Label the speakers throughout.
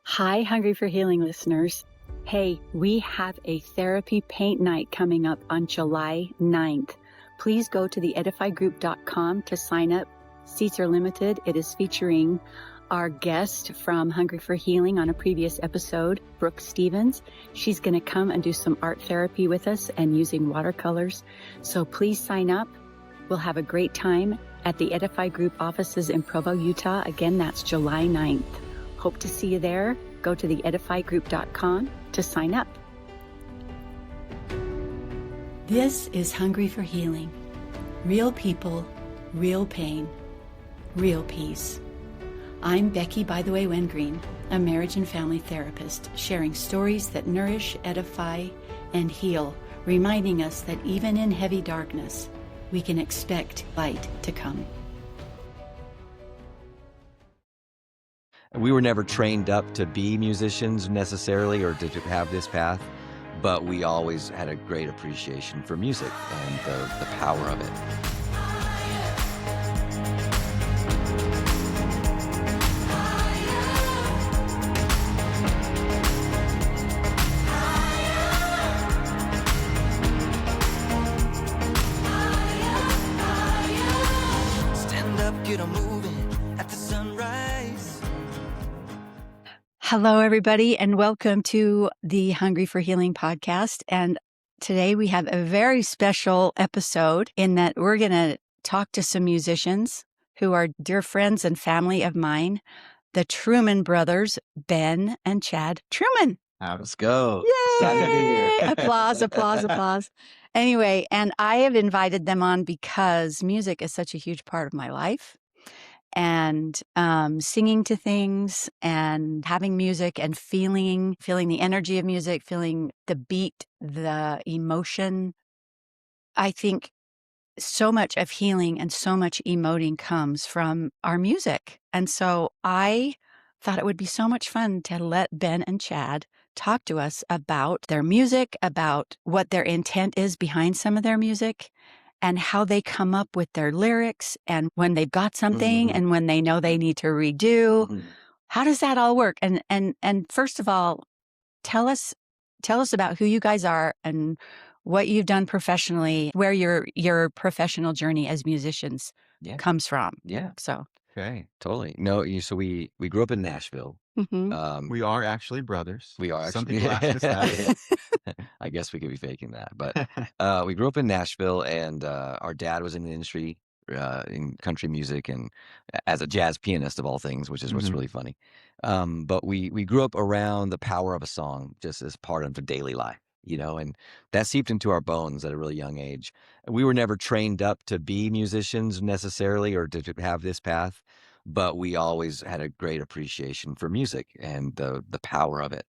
Speaker 1: Hi, Hungry for Healing listeners. Hey, we have a therapy paint night coming up on July 9th. Please go to the edifygroup.com to sign up. Seats are limited. It is featuring our guest from Hungry for Healing on a previous episode, Brooke Stevens. She's going to come and do some art therapy with us and using watercolors. So please sign up. We'll have a great time at the Edify Group offices in Provo, Utah. Again, that's July 9th. Hope to see you there. Go to the edifygroup.com to sign up. This is Hungry for Healing. Real people, real pain, real peace. I'm Becky, by the way, Wengreen, a marriage and family therapist, sharing stories that nourish, edify, and heal, reminding us that even in heavy darkness, we can expect light to come.
Speaker 2: We were never trained up to be musicians necessarily or to have this path, but we always had a great appreciation for music and the power of it.
Speaker 3: Stand up, get 'em moving at the sunrise.
Speaker 1: Hello, everybody, and welcome to the Hungry for Healing podcast. And today we have a very special episode in that we're going to talk to some musicians who are dear friends and family of mine, the Truman Brothers, Ben and Chad Truman.
Speaker 2: Let's go.
Speaker 1: Yay! Applause, applause, applause. Anyway, and I have invited them on because music is such a huge part of my life. And singing to things and having music and feeling the energy of music, feeling the beat, the emotion. I think so much of healing and so much emoting comes from our music. And so I thought it would be so much fun to let Ben and Chad talk to us about their music, about what their intent is behind some of their music, and how they come up with their lyrics, and when they've got something and when they know they need to redo. How does that all work? And first of all, tell us about who you guys are and what you've done professionally, where your professional journey as musicians comes from.
Speaker 2: Yeah.
Speaker 1: So
Speaker 2: Okay. Totally. No, so we grew up in Nashville.
Speaker 4: We are actually brothers.
Speaker 2: We are
Speaker 4: Some
Speaker 2: actually.
Speaker 4: people ask us that.
Speaker 2: I guess we could be faking that, but we grew up in Nashville, and our dad was in the industry in country music and as a jazz pianist of all things, which is what's really funny. But we grew up around the power of a song just as part of the daily life, and that seeped into our bones at a really young age. We were never trained up to be musicians necessarily or to have this path, but we always had a great appreciation for music and the power of it.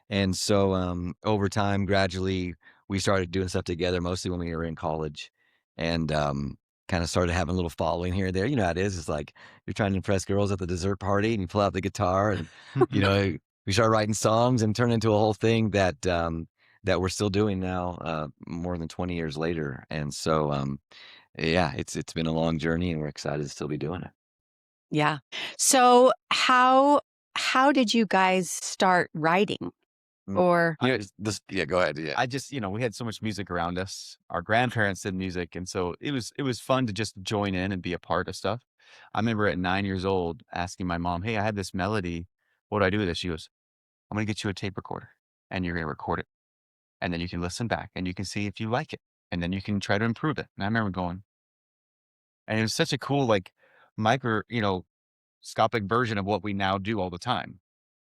Speaker 2: And so over time, gradually, we started doing stuff together, mostly when we were in college, and kind of started having a little following here and there. You know how it is. It's like you're trying to impress girls at the dessert party, and you pull out the guitar, and we start writing songs and turn into a whole thing that we're still doing now, more than 20 years later. And so yeah, it's been a long journey, and we're excited to still be doing it.
Speaker 1: yeah. So how did you guys start writing? Or
Speaker 2: go ahead. Yeah.
Speaker 4: I just, we had so much music around us. Our grandparents did music. And so it was fun to just join in and be a part of stuff. I remember at 9 years old asking my mom, hey, I had this melody. What do I do with this? She goes, I'm going to get you a tape recorder and you're going to record it. And then you can listen back and you can see if you like it. And then you can try to improve it. And I remember going, and it was such a cool, scopic version of what we now do all the time.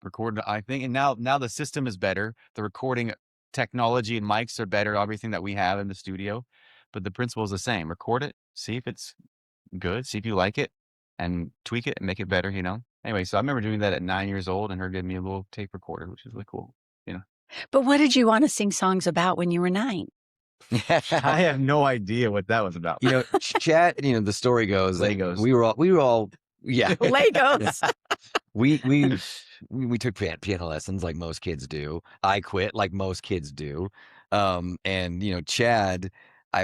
Speaker 4: Record, I think, and now the system is better. The recording technology and mics are better, everything that we have in the studio, but the principle is the same. Record it, see if it's good, see if you like it, and tweak it and make it better, Anyway, so I remember doing that at 9 years old and her giving me a little tape recorder, which is really cool,
Speaker 1: But what did you want to sing songs about when you were 9?
Speaker 4: I have no idea what that was about.
Speaker 2: Chad, the story goes,
Speaker 4: Legos.
Speaker 2: We were all yeah.
Speaker 1: Legos.
Speaker 2: We took piano lessons like most kids do. I quit like most kids do. And Chad,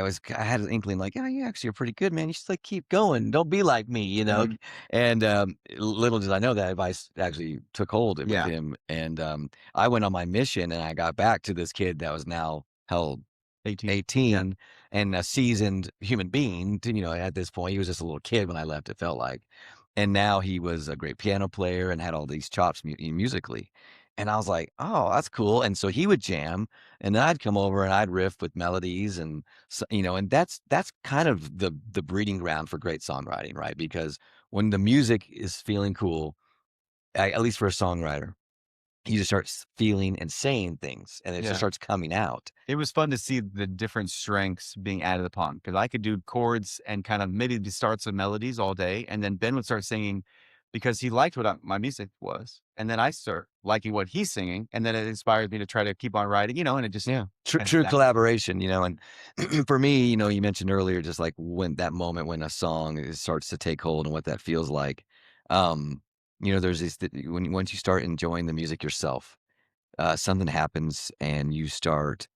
Speaker 2: I had an inkling like, oh, you actually are pretty good, man. You should like keep going. Don't be like me, you know. And little did I know that advice actually took hold with
Speaker 4: Yeah.
Speaker 2: him. And I went on my mission, and I got back to this kid that was now held 18 and a seasoned human being. At this point, he was just a little kid when I left. It felt like, and now he was a great piano player and had all these chops musically. And I was like, oh, that's cool. And so he would jam, and then I'd come over and I'd riff with melodies, and and that's kind of the breeding ground for great songwriting, right? Because when the music is feeling cool, at least for a songwriter, you just start feeling and saying things, and it just starts coming out.
Speaker 4: It was fun to see the different strengths being added upon, because I could do chords and kind of maybe the starts of melodies all day, and then Ben would start singing because he liked what my music was, and then I start liking what he's singing, and then it inspired me to try to keep on writing, and it just
Speaker 2: True collaboration, and for me, you mentioned earlier just like when that moment when a song starts to take hold and what that feels like. There's this once you start enjoying the music yourself, something happens and you start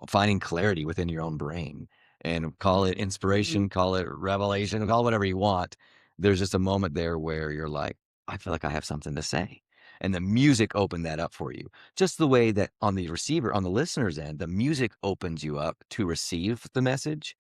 Speaker 2: finding clarity within your own brain, and call it inspiration, call it revelation, call it whatever you want. There's just a moment there where you're like, I feel like I have something to say. And the music opened that up for you. Just the way that on the listener's end, the music opens you up to receive the message.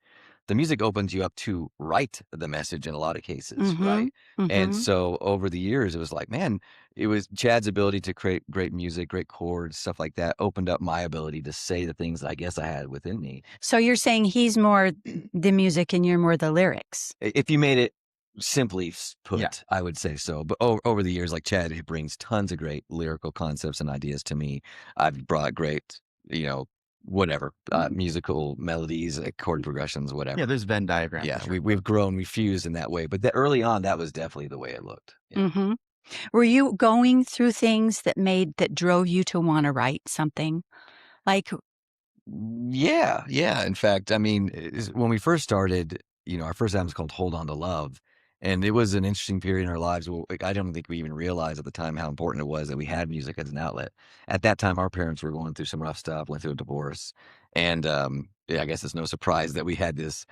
Speaker 2: The music opens you up to write the message in a lot of cases, right? And so over the years, it was like, man, it was Chad's ability to create great music, great chords, stuff like that, opened up my ability to say the things I guess I had within me.
Speaker 1: So you're saying he's more the music and you're more the lyrics.
Speaker 2: If you made it simply put, I would say so. But over the years, like Chad, he brings tons of great lyrical concepts and ideas to me. I've brought great, whatever, musical melodies, chord progressions, whatever.
Speaker 4: Yeah, there's Venn diagrams.
Speaker 2: Yeah, we've grown, we fused in that way. But early on, that was definitely the way it looked. Yeah.
Speaker 1: Were you going through things that drove you to want to write something? Like,
Speaker 2: Yeah. In fact, I mean, when we first started, our first album was called Hold On to Love. And it was an interesting period in our lives. Well, I don't think we even realized at the time how important it was that we had music as an outlet. At that time, our parents were going through some rough stuff, went through a divorce. And I guess it's no surprise that we had these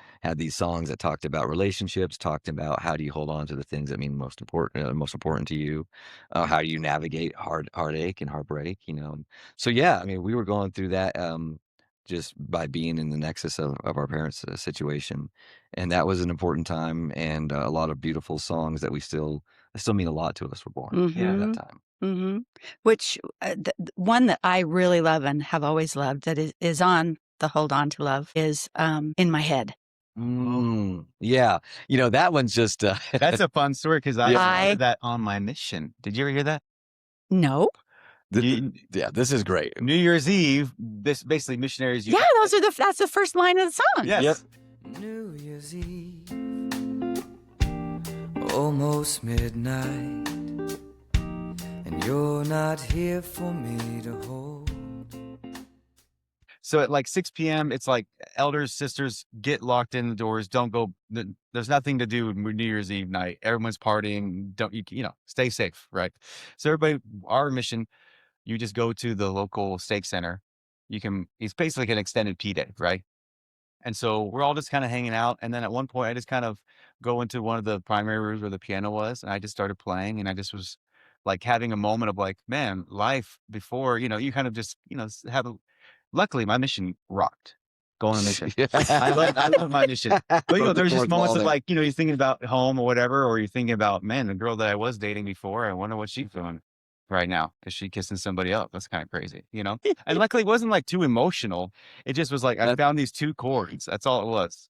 Speaker 2: songs that talked about relationships, talked about how do you hold on to the things that mean most important to you, how do you navigate heartache and heartbreak, So yeah, I mean, we were going through that just by being in the nexus of our parents' situation. And that was an important time, and a lot of beautiful songs that still mean a lot to us were born at that time.
Speaker 1: Which one that I really love and have always loved that is on the Hold On to Love is In My Head.
Speaker 2: Yeah. That one's just...
Speaker 4: That's a fun story because I heard that on my mission. Did you ever hear that?
Speaker 1: No.
Speaker 2: This is great.
Speaker 4: New Year's Eve, this basically missionaries.
Speaker 1: Yeah, that's the first line of the song.
Speaker 4: Yes.
Speaker 3: Yep. New Year's Eve, almost midnight, and you're not here for me to hold.
Speaker 4: So at like 6 p.m., it's like elders, sisters, get locked in the doors. Don't go. There's nothing to do with New Year's Eve night. Everyone's partying. Don't stay safe, right? So everybody, our mission, you just go to the local stake center. It's basically like an extended P day, right? And so we're all just kind of hanging out. And then at one point, I just kind of go into one of the primary rooms where the piano was, and I just started playing, and I just was like having a moment of like, man, life before, you kind of just, luckily my mission rocked. Go on a mission. I love my mission. But there's just moments of like, you're thinking about home or whatever, or you're thinking about, man, the girl that I was dating before, I wonder what she's doing right now. Is she kissing somebody else? That's kind of crazy, And luckily it wasn't like too emotional. It just was like, I found these two chords. That's all it was.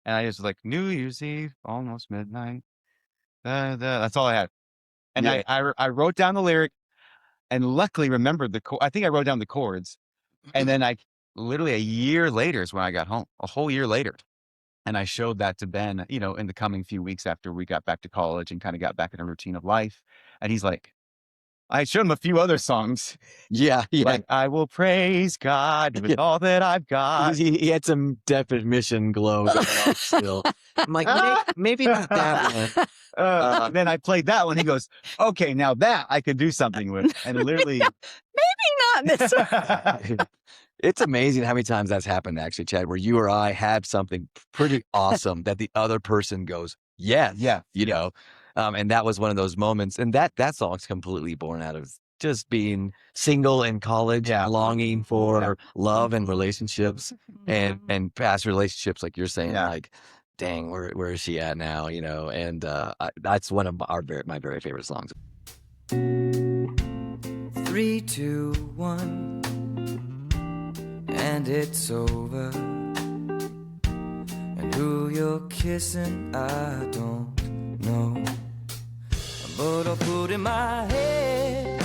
Speaker 4: And I just was like, New Year's Eve, almost midnight. That's all I had. And I wrote down the lyric and luckily remembered I think I wrote down the chords. And then literally a year later is when I got home, a whole year later. And I showed that to Ben, in the coming few weeks after we got back to college and kind of got back in a routine of life. And he's like, I showed him a few other songs.
Speaker 2: Yeah.
Speaker 4: Like, I will praise God with all that I've got.
Speaker 2: He had some definition glow going on still. I'm like, maybe not that one.
Speaker 4: Then I played that one. He goes, okay, now that I could do something with. And literally...
Speaker 1: Maybe not this one.
Speaker 2: It's amazing how many times that's happened, actually, Chad, where you or I had something pretty awesome that the other person goes, yes,
Speaker 4: Yeah.
Speaker 2: you know, and that was one of those moments. And that song's completely born out of just being single in college,
Speaker 4: Yeah.
Speaker 2: longing for love and relationships and past relationships, like you're saying,
Speaker 4: Yeah.
Speaker 2: like, dang, where is she at now? You know, and that's one of my very favorite songs.
Speaker 3: 3, 2, 1, and it's over. And who you're kissing, I don't know. But I'll put in my head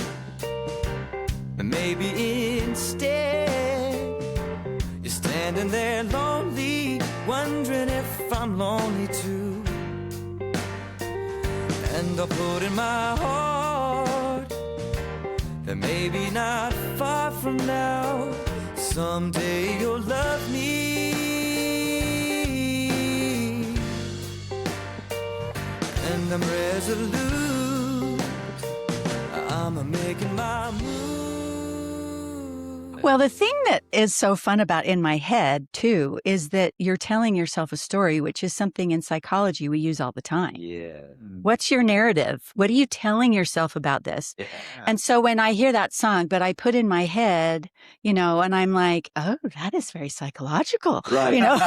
Speaker 3: that maybe instead you're standing there lonely, wondering if I'm lonely too. And I'll put in my heart that maybe not far from now, someday you'll love me. And I'm resolute, I'm making my move.
Speaker 1: Well, the thing that is so fun about In My Head, too, is that you're telling yourself a story, which is something in psychology we use all the time.
Speaker 2: Yeah.
Speaker 1: What's your narrative? What are you telling yourself about this?
Speaker 2: Yeah.
Speaker 1: And so when I hear that song, but I put In My Head, you know, and I'm like, oh, that is very psychological.
Speaker 2: Right.
Speaker 1: You know?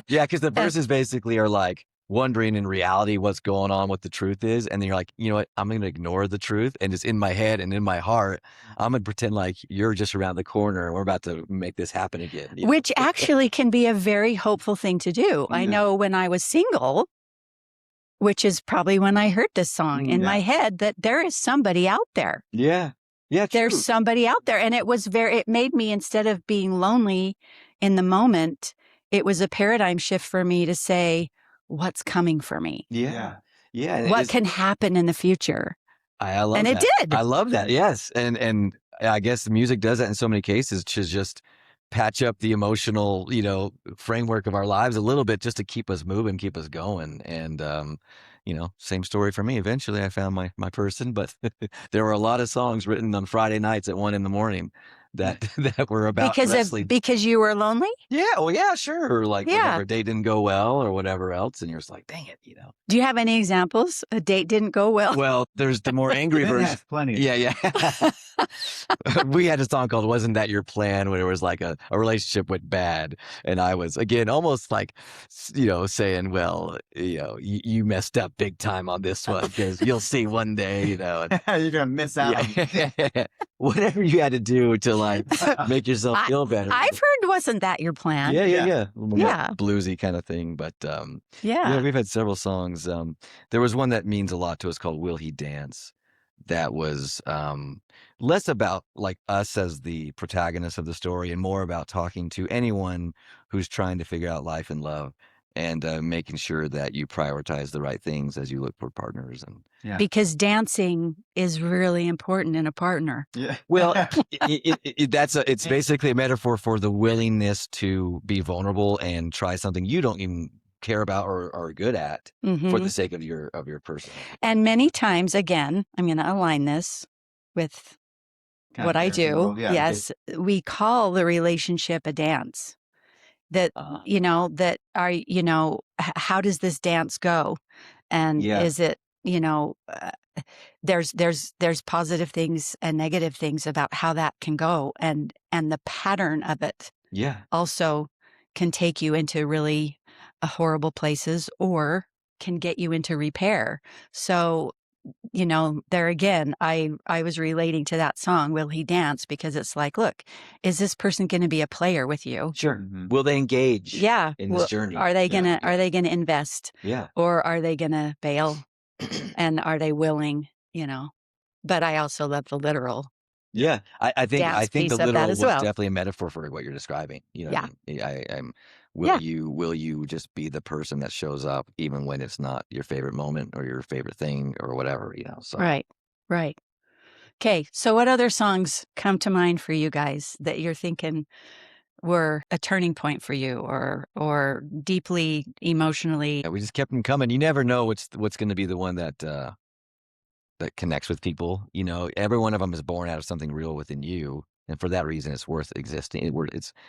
Speaker 2: Yeah, because the verses basically are like wondering in reality what's going on, what the truth is. And then you're like, you know what? I'm going to ignore the truth. And it's in my head and in my heart. I'm going to pretend like you're just around the corner and we're about to make this happen again. You know?
Speaker 1: Which actually can be a very hopeful thing to do. I know when I was single, which is probably when I heard this song in my head, that there is somebody out there.
Speaker 2: Yeah. Yeah.
Speaker 1: There's
Speaker 2: true.
Speaker 1: somebody out there. And it made me, instead of being lonely in the moment, it was a paradigm shift for me to say, what's coming for me?
Speaker 2: Yeah. Yeah. and
Speaker 1: What
Speaker 2: it's-
Speaker 1: can happen in the future?
Speaker 2: I love
Speaker 1: And
Speaker 2: that.
Speaker 1: it did.
Speaker 2: I love that. Yes. And I guess the music does that in so many cases to just patch up the emotional, you know, framework of our lives a little bit just to keep us moving, keep us going. And, you know, same story for me. Eventually I found my person, but there were a lot of songs written on Friday nights at 1 a.m. that were about wrestling.
Speaker 1: Because you were lonely?
Speaker 2: Yeah. Well, yeah, sure. Or like
Speaker 1: Yeah.
Speaker 2: whenever a date didn't go well or whatever else. And you're just like, dang it, you know.
Speaker 1: Do you have any examples? A date didn't go well?
Speaker 2: Well, there's the more angry version.
Speaker 4: Plenty.
Speaker 2: Yeah. We had a song called Wasn't That Your Plan, where it was like a relationship went bad. And I was, again, almost like, you know, saying, well, you know, you messed up big time on this one because you'll see one day, you know. And,
Speaker 4: You're going to miss out.
Speaker 2: yeah. Whatever you had to do to like make yourself feel better.
Speaker 1: I've heard, wasn't that your plan?
Speaker 2: Yeah. A little more
Speaker 1: Yeah.
Speaker 2: bluesy kind of thing. But
Speaker 1: Yeah.
Speaker 2: we've had several songs. There was one that means a lot to us called Will He Dance? That was less about like us as the protagonist of the story and more about talking to anyone who's trying to figure out life and love and making sure that you prioritize the right things as you look for partners. And
Speaker 1: Because dancing is really important in a partner.
Speaker 4: Yeah.
Speaker 2: well, it's basically a metaphor for the willingness to be vulnerable and try something you don't even care about or are good at for
Speaker 1: Mhm.
Speaker 2: the sake of your person.
Speaker 1: And many times, again, I'm going to align this with
Speaker 4: Kind
Speaker 1: what
Speaker 4: of
Speaker 1: I
Speaker 4: dancing
Speaker 1: do.
Speaker 4: world, yeah.
Speaker 1: Yes, we call the relationship a dance. That, you know, that are, you know, how does this dance go? And
Speaker 2: Yeah.
Speaker 1: is it, you know, there's positive things and negative things about how that can go. And the pattern of it
Speaker 2: Yeah.
Speaker 1: also can take you into really horrible places or can get you into repair. So, you know, there again, I was relating to that song, Will He Dance? Because it's like, look, is this person going to be a player with you?
Speaker 2: Sure.
Speaker 4: Mhm.
Speaker 2: Will they engage
Speaker 1: Yeah.
Speaker 2: in this journey?
Speaker 1: Are they gonna invest
Speaker 2: Yeah.
Speaker 1: or are they gonna bail? And are they willing, you know? But I also love the literal.
Speaker 2: Yeah. I think
Speaker 1: Dance
Speaker 2: the
Speaker 1: piece of that
Speaker 2: literal
Speaker 1: as
Speaker 2: was
Speaker 1: well.
Speaker 2: definitely a metaphor for what you're describing. You know what I mean? I'm
Speaker 1: Yeah.
Speaker 2: will you just be the person that shows up even when it's not your favorite moment or your favorite thing or whatever, you know? So
Speaker 1: Right. Okay. So what other songs come to mind for you guys that you're thinking were a turning point for you or deeply emotionally?
Speaker 2: yeah, we just kept them coming. You never know what's going to be the one that connects with people. You know, every one of them is born out of something real within you. And for that reason, it's worth existing.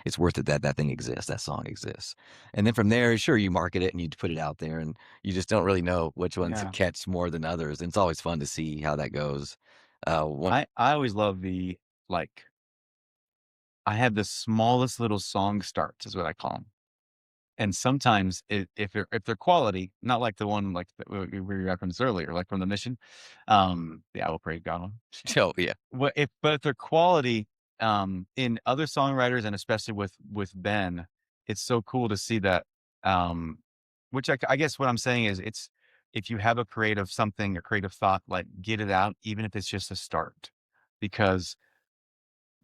Speaker 2: It's worth it that that thing exists, that song exists. And then from there, sure, you market it and you put it out there, and you just don't really know which ones
Speaker 4: Yeah.
Speaker 2: catch more than others. And it's always fun to see how that goes. One,
Speaker 4: I always love the, like, I have the smallest little song starts is what I call them. And sometimes if they're quality, not like the one like that we referenced earlier, like from the Mission, the I Will Praise God one.
Speaker 2: oh yeah,
Speaker 4: But if they're quality, in other songwriters and especially with Ben, it's so cool to see that. Um, which I guess what I'm saying is it's if you have a creative something, a creative thought, like get it out, even if it's just a start, because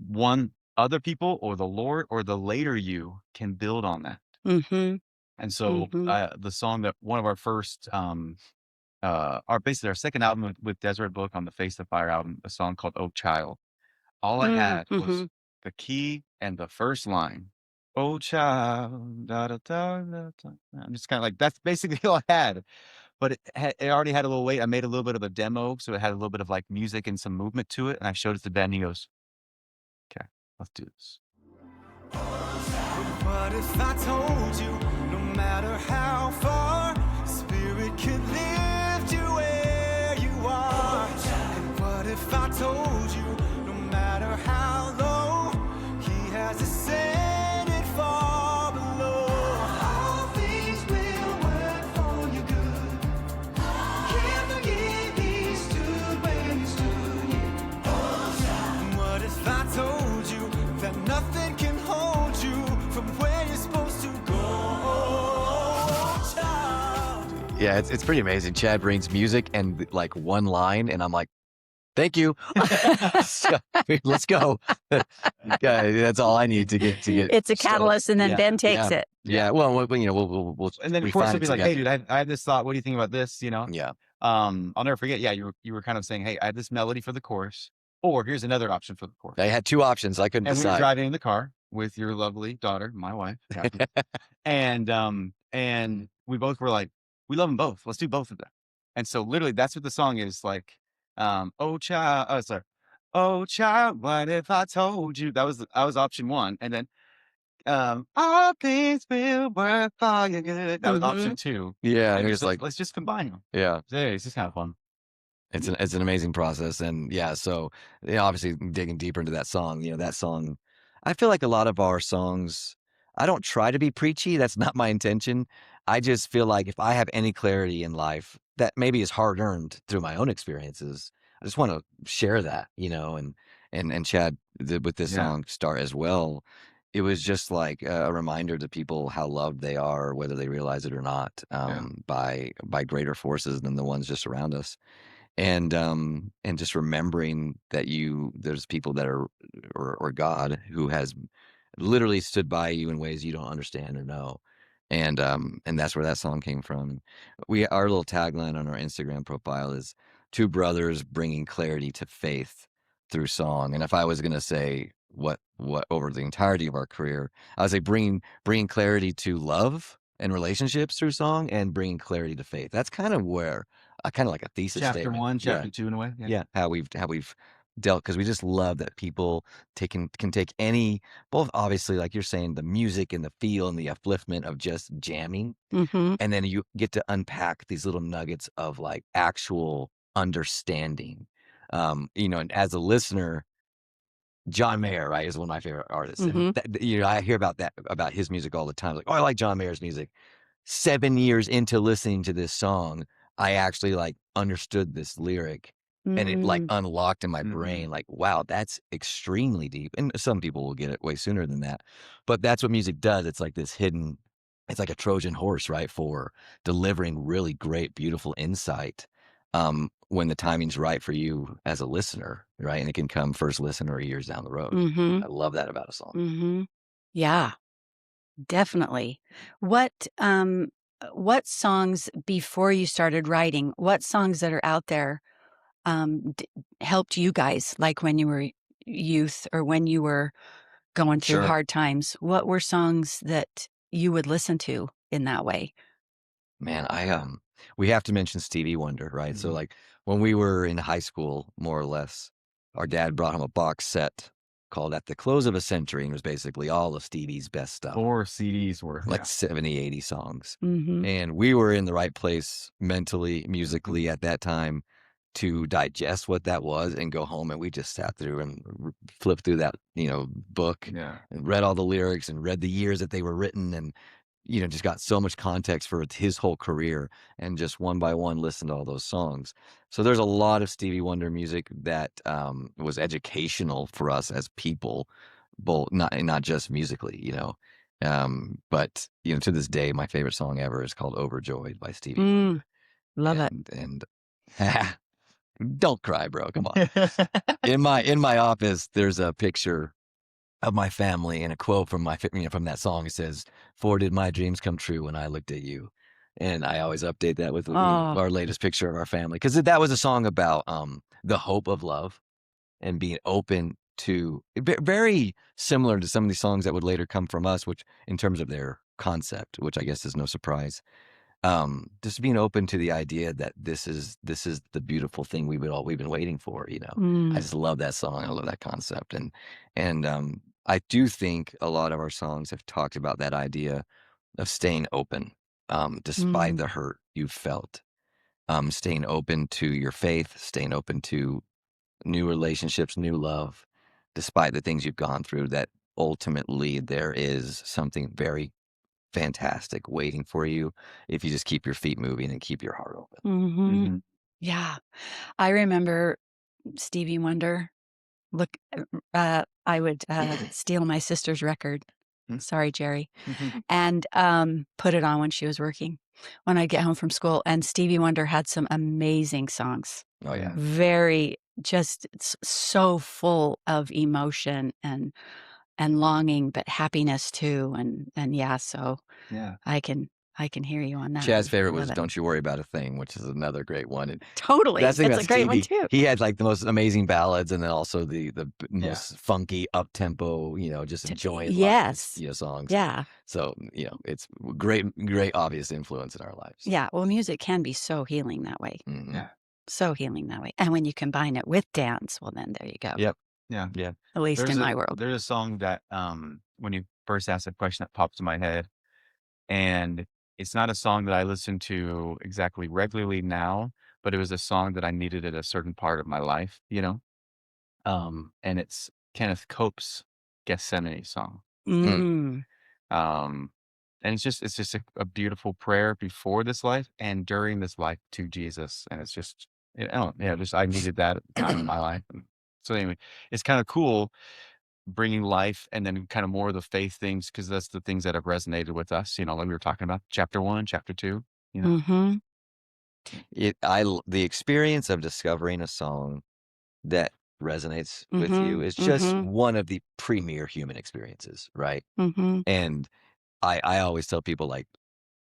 Speaker 4: one other people or the Lord or the later you can build on that.
Speaker 1: Mm-hmm.
Speaker 4: And so,
Speaker 1: Mm-hmm.
Speaker 4: the song that one of our first, our basically our second album with Desert Book on the Face of Fire album, a song called "Oh Child." All I had
Speaker 1: Mm-hmm.
Speaker 4: was the key and the first line, "Oh child, da da da da da." I'm just kind of like that's basically all I had, but it already had a little weight. I made a little bit of a demo, so it had a little bit of like music and some movement to it, and I showed it to Ben. And he goes, "Okay, let's do this."
Speaker 3: What if I told you, no matter how far, Spirit could lift you where you are? And what if I told you, no matter how low, He has ascended far below? All things will work for your good. Can't forget He stood when you stood here. And what if I told you that nothing can hold you from where you're supposed to go, child?
Speaker 2: yeah, it's pretty amazing. Chad brings music and like one line, and I'm like, thank you. So, let's go. Yeah, that's all I need to get
Speaker 1: It's a
Speaker 2: started.
Speaker 1: catalyst, and then
Speaker 4: Yeah.
Speaker 1: Ben takes it.
Speaker 2: Yeah. Well, we'll
Speaker 4: And then of course
Speaker 2: refine
Speaker 4: he'll
Speaker 2: it
Speaker 4: be like, "Hey,
Speaker 2: together.
Speaker 4: dude, I had this thought. What do you think about this?" You know.
Speaker 2: Yeah.
Speaker 4: I'll never forget. Yeah, you were kind of saying, "Hey, I had this melody for the chorus, or here's another option for the chorus."
Speaker 2: I had two options. I couldn't
Speaker 4: And we were
Speaker 2: decide.
Speaker 4: driving in the car with your lovely daughter, my wife, Catherine, and we both were like, "We love them both. Let's do both of them." And so literally, that's what the song is like. Oh child, oh sorry, oh child, what if I told you? That was option one, and then all things will work for your good. That was option two.
Speaker 2: Yeah.
Speaker 4: And
Speaker 2: And
Speaker 4: we're
Speaker 2: it's
Speaker 4: just like,
Speaker 2: like,
Speaker 4: let's just combine them.
Speaker 2: yeah.
Speaker 4: Hey, it's just kind of fun.
Speaker 2: It's an amazing process, and yeah, so obviously digging deeper into that song, that song, I feel like a lot of our songs, I don't try to be preachy. That's not my intention. I just feel like if I have any clarity in life that maybe is hard earned through my own experiences, I just want to share that, and Chad with this
Speaker 4: Yeah.
Speaker 2: song "Start" as well. It was just like a reminder to people how loved they are, whether they realize it or not,
Speaker 4: Yeah.
Speaker 2: by greater forces than the ones just around us, and just remembering that there's people that are, or God who has literally stood by you in ways you don't understand or know, and that's where that song came from. Our little tagline on our Instagram profile is two brothers bringing clarity to faith through song. And if I was going to say what over the entirety of our career, I would say bringing clarity to love and relationships through song, and bringing clarity to faith. That's kind of where kind of like a thesis
Speaker 4: Chapter
Speaker 2: statement.
Speaker 4: one,
Speaker 2: Yeah.
Speaker 4: chapter two, in a way.
Speaker 2: Yeah, how we've dealt, because we just love that people can take any, both obviously like you're saying, the music and the feel and the upliftment of just jamming,
Speaker 1: Mm-hmm.
Speaker 2: and then you get to unpack these little nuggets of like actual understanding. And as a listener, John Mayer, right, is one of my favorite artists, and
Speaker 1: Mm-hmm.
Speaker 2: I hear about his music all the time. Like, oh, I like John Mayer's music. 7 years into listening to this song, I actually like understood this lyric, and it like
Speaker 1: Mm-hmm.
Speaker 2: unlocked in my
Speaker 4: Mhm.
Speaker 2: brain, like, wow, that's extremely deep. And some people will get it way sooner than that. But that's what music does. It's like this hidden, it's like a Trojan horse, right? For delivering really great, beautiful insight. When the timing's right for you as a listener, right? And it can come first listen or years down the road.
Speaker 1: Mm-hmm.
Speaker 2: I love that about a song.
Speaker 1: Mm-hmm. Yeah, definitely. What songs before you started writing, what songs that are out there helped you guys, like when you were youth or when you were going through
Speaker 2: Sure.
Speaker 1: hard times? What were songs that you would listen to in that way?
Speaker 2: Man, we have to mention Stevie Wonder, right? So
Speaker 4: Mhm.
Speaker 2: like when we were in high school, more or less, our dad brought home a box set called At the Close of a Century, and it was basically all of Stevie's best stuff.
Speaker 4: 4 CDs worth.
Speaker 2: Like 70, 80 songs.
Speaker 1: Mm-hmm.
Speaker 2: And we were in the right place mentally, musically at that time to digest what that was and go home. And we just sat through and flipped through that, book
Speaker 4: Yeah.
Speaker 2: and read all the lyrics and read the years that they were written and, just got so much context for his whole career and just one by one listened to all those songs. So there's a lot of Stevie Wonder music that was educational for us as people, both not just musically, but to this day, my favorite song ever is called "Overjoyed" by Stevie Wonder.
Speaker 1: Love it.
Speaker 2: And don't cry, bro. Come on. In my office, there's a picture of my family and a quote from from that song. It says, "For did my dreams come true when I looked at you?" And I always update that with our latest picture of our family, because that was a song about the hope of love and being open to, very similar to some of these songs that would later come from us, which in terms of their concept, which I guess is no surprise. Just being open to the idea that this is the beautiful thing we've been waiting for. I just love that song. I love that concept, and I do think a lot of our songs have talked about that idea of staying open, despite the hurt you've felt, staying open to your faith, staying open to new relationships, new love, despite the things you've gone through. That ultimately there is something very fantastic waiting for you if you just keep your feet moving and keep your heart open.
Speaker 1: Mm-hmm. Yeah. I remember Stevie Wonder. Look, I would steal my sister's record. Sorry, Jerry. And put it on when she was working, when I get home from school. And Stevie Wonder had some amazing songs.
Speaker 2: Oh, yeah.
Speaker 1: Very, just so full of emotion and longing, but happiness too. And yeah, so
Speaker 4: Yeah.
Speaker 1: I can hear you on that.
Speaker 2: Chad's favorite
Speaker 1: Love
Speaker 2: was
Speaker 1: it.
Speaker 2: "Don't You Worry About a Thing," which is another great one. And
Speaker 1: Totally.
Speaker 2: that's
Speaker 1: That's a great one
Speaker 2: Stevie.
Speaker 1: too.
Speaker 2: He had like the most amazing ballads, and then also the most funky up tempo, just enjoying
Speaker 1: Yes.
Speaker 2: life, songs.
Speaker 1: Yeah.
Speaker 2: So it's great obvious influence in our lives.
Speaker 1: Yeah. Well, music can be so healing that way.
Speaker 2: Mhm.
Speaker 4: Yeah.
Speaker 1: So healing that way. And when you combine it with dance, well, then there you go.
Speaker 2: Yep.
Speaker 4: Yeah.
Speaker 2: Yeah.
Speaker 1: At least in my world.
Speaker 4: There's a song that when you first asked that question, that pops in my head, and it's not a song that I listen to exactly regularly now, but it was a song that I needed at a certain part of my life, and it's Kenneth Cope's Gethsemane song.
Speaker 1: Mm.
Speaker 4: And it's just a beautiful prayer before this life and during this life to Jesus. And it's just, I needed that at the time in my life. And so anyway, it's kind of cool bringing life and then kind of more of the faith things, because that's the things that have resonated with us, like we were talking about chapter 1, chapter 2,
Speaker 1: Mm-hmm.
Speaker 2: The experience of discovering a song that resonates with you is just one of the premier human experiences, right?
Speaker 1: Mm-hmm.
Speaker 2: And I always tell people, like,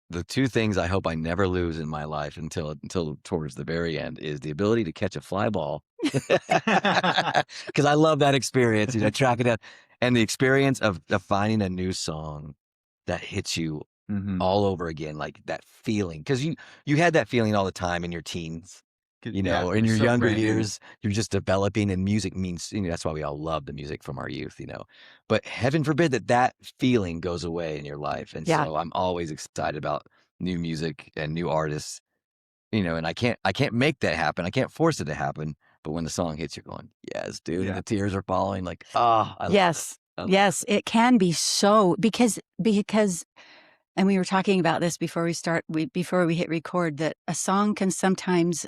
Speaker 2: the two things I hope I never lose in my life until towards the very end is the ability to catch a fly ball, because I love that experience, track it out, and the experience of finding a new song that hits you all over again, like that feeling, because you had that feeling all the time in your teens. In your
Speaker 4: it's so
Speaker 2: younger
Speaker 4: brand new.
Speaker 2: years, you're just developing, and music means, that's why we all love the music from our youth, But heaven forbid that feeling goes away in your life. And
Speaker 1: Yeah.
Speaker 2: so I'm always excited about new music and new artists, and I can't make that happen. I can't force it to happen. But when the song hits, you're going, yes, dude, and the tears are falling, like, I
Speaker 1: Yes. Yes, it can be so, because, and we were talking about this before we hit record, that a song can sometimes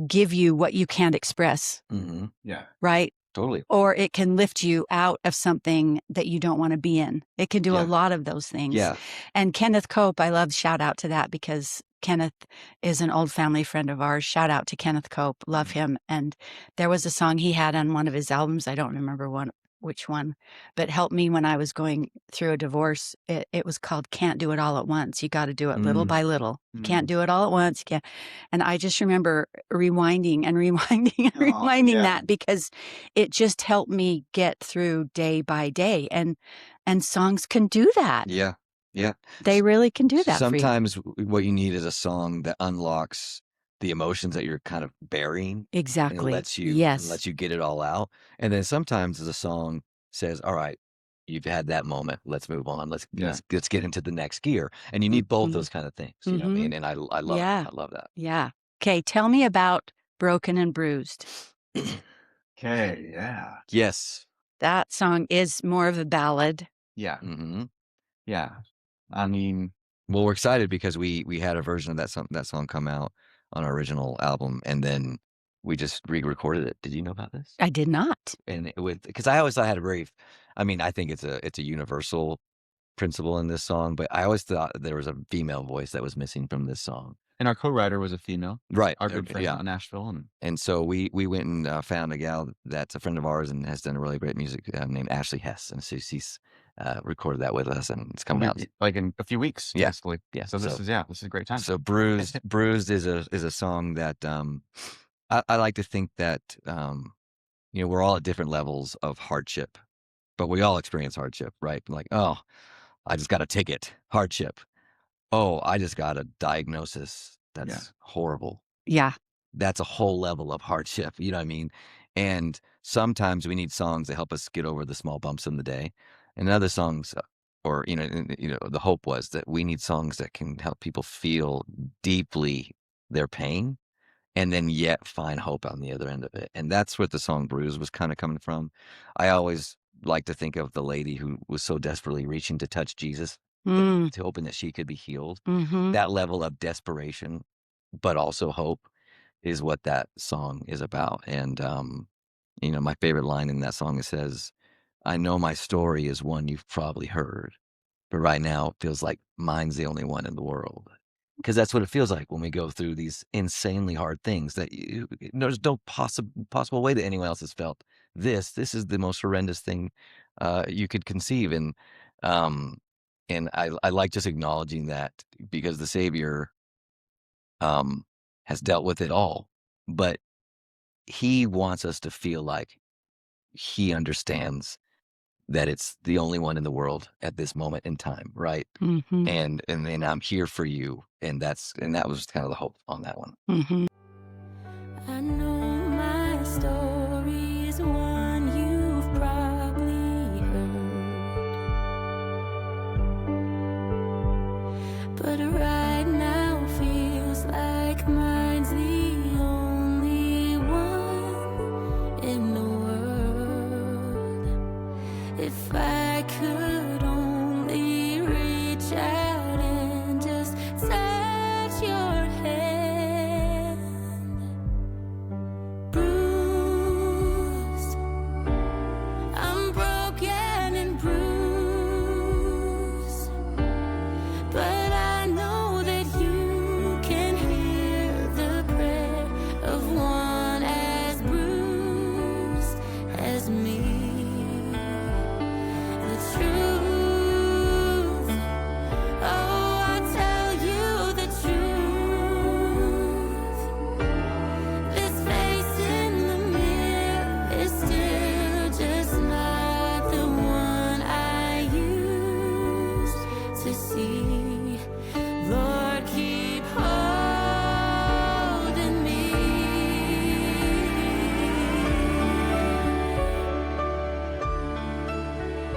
Speaker 1: give you what you can't express.
Speaker 2: Mm-hmm.
Speaker 4: Yeah.
Speaker 1: Right?
Speaker 2: Totally.
Speaker 1: Or it can lift you out of something that you don't want to be in. It can do a lot of those things.
Speaker 2: Yeah.
Speaker 1: And Kenneth Cope, I love, shout out to that, because Kenneth is an old family friend of ours. Shout out to Kenneth Cope. Love him. And there was a song he had on one of his albums. I don't remember which one, but helped me when I was going through a divorce. It was called "Can't Do It All at Once." You got to do it little by little. You can't do it all at once. You can't. And I just remember rewinding and rewinding and rewinding that, because it just helped me get through day by day. And songs can do that.
Speaker 2: Yeah. Yeah.
Speaker 1: They really can do that.
Speaker 2: Sometimes what you need is a song that unlocks the emotions that you're kind of burying.
Speaker 1: Exactly.
Speaker 2: And it lets you
Speaker 1: Yes.
Speaker 2: get it all out. And then sometimes it's a song says, all right, you've had that moment. Let's move on. Let's
Speaker 4: Yeah.
Speaker 2: let's get into the next gear. And you need both
Speaker 1: Mhm.
Speaker 2: those kind of things. You know what I mean? And I love it.
Speaker 1: Yeah.
Speaker 2: I love that.
Speaker 1: Yeah. Okay, tell me about Broken and Bruised.
Speaker 4: Okay. Yeah.
Speaker 2: Yes.
Speaker 1: That song is more of a ballad.
Speaker 4: Yeah.
Speaker 2: hmm
Speaker 4: Yeah. I mean,
Speaker 2: Well, we're excited because we had a version of that song come out on our original album, and then we just re-recorded it. Did you know about this?
Speaker 1: I did not.
Speaker 2: And because I always thought I had a very, I mean, I think it's a universal principle in this song, but I always thought there was a female voice that was missing from this song.
Speaker 4: and our co-writer was a female,
Speaker 2: Right.
Speaker 4: our good friend
Speaker 2: Yeah.
Speaker 4: out in Nashville, and
Speaker 2: And so we went and found a gal that's a friend of ours and has done really great music named Ashley Hess, and so she's recorded that with us, and it's coming out.
Speaker 4: like in a few weeks,
Speaker 2: Yeah.
Speaker 4: basically.
Speaker 2: Yeah.
Speaker 4: So this is a great time.
Speaker 2: So bruised is a song that I like to think that we're all at different levels of hardship, but we all experience hardship, right? Like, oh, I just got a ticket, hardship. Oh, I just got a diagnosis that's horrible.
Speaker 1: Yeah.
Speaker 2: That's a whole level of hardship, you know what I mean? And sometimes we need songs that help us get over the small bumps in the day, and other songs, or the hope was that we need songs that can help people feel deeply their pain, and then yet find hope on the other end of it. And that's what the song "Bruise" was kind of coming from. I always like to think of the lady who was so desperately reaching to touch Jesus,
Speaker 1: Mm.
Speaker 2: to hoping that she could be healed.
Speaker 1: Mm-hmm.
Speaker 2: That level of desperation, but also hope, is what that song is about. And my favorite line in that song, it says, "I know my story is one you've probably heard, but right now it feels like mine's the only one in the world." Because that's what it feels like when we go through these insanely hard things that there's no possible way that anyone else has felt this. This is the most horrendous thing you could conceive. Um, and I like just acknowledging that, because the Savior has dealt with it all, but he wants us to feel like he understands that it's the only one in the world at this moment in time, right?
Speaker 1: Mm-hmm.
Speaker 2: And then I'm here for you, and that was kind of the hope on that one.
Speaker 1: Mm-hmm.
Speaker 3: I know my story is one you've probably heard, but right now feels like mine's the only one in the world. If I could only reach out and just touch your hand. Bruised, I'm broken and bruised, but I know that you can hear the prayer of one as bruised as me. The truth, oh, I'll tell you the truth. This face in the mirror is still just not the one I used to see. Lord, keep holding me.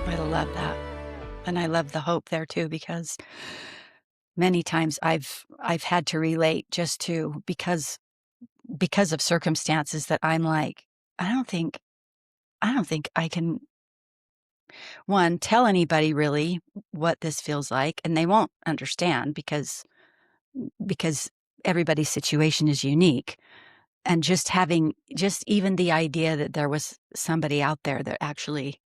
Speaker 1: I love that. And I love the hope there too, because many times I've had to relate just to because of circumstances that I'm like, I don't think I can, one, tell anybody really what this feels like, and they won't understand because everybody's situation is unique. And just even the idea that there was somebody out there that actually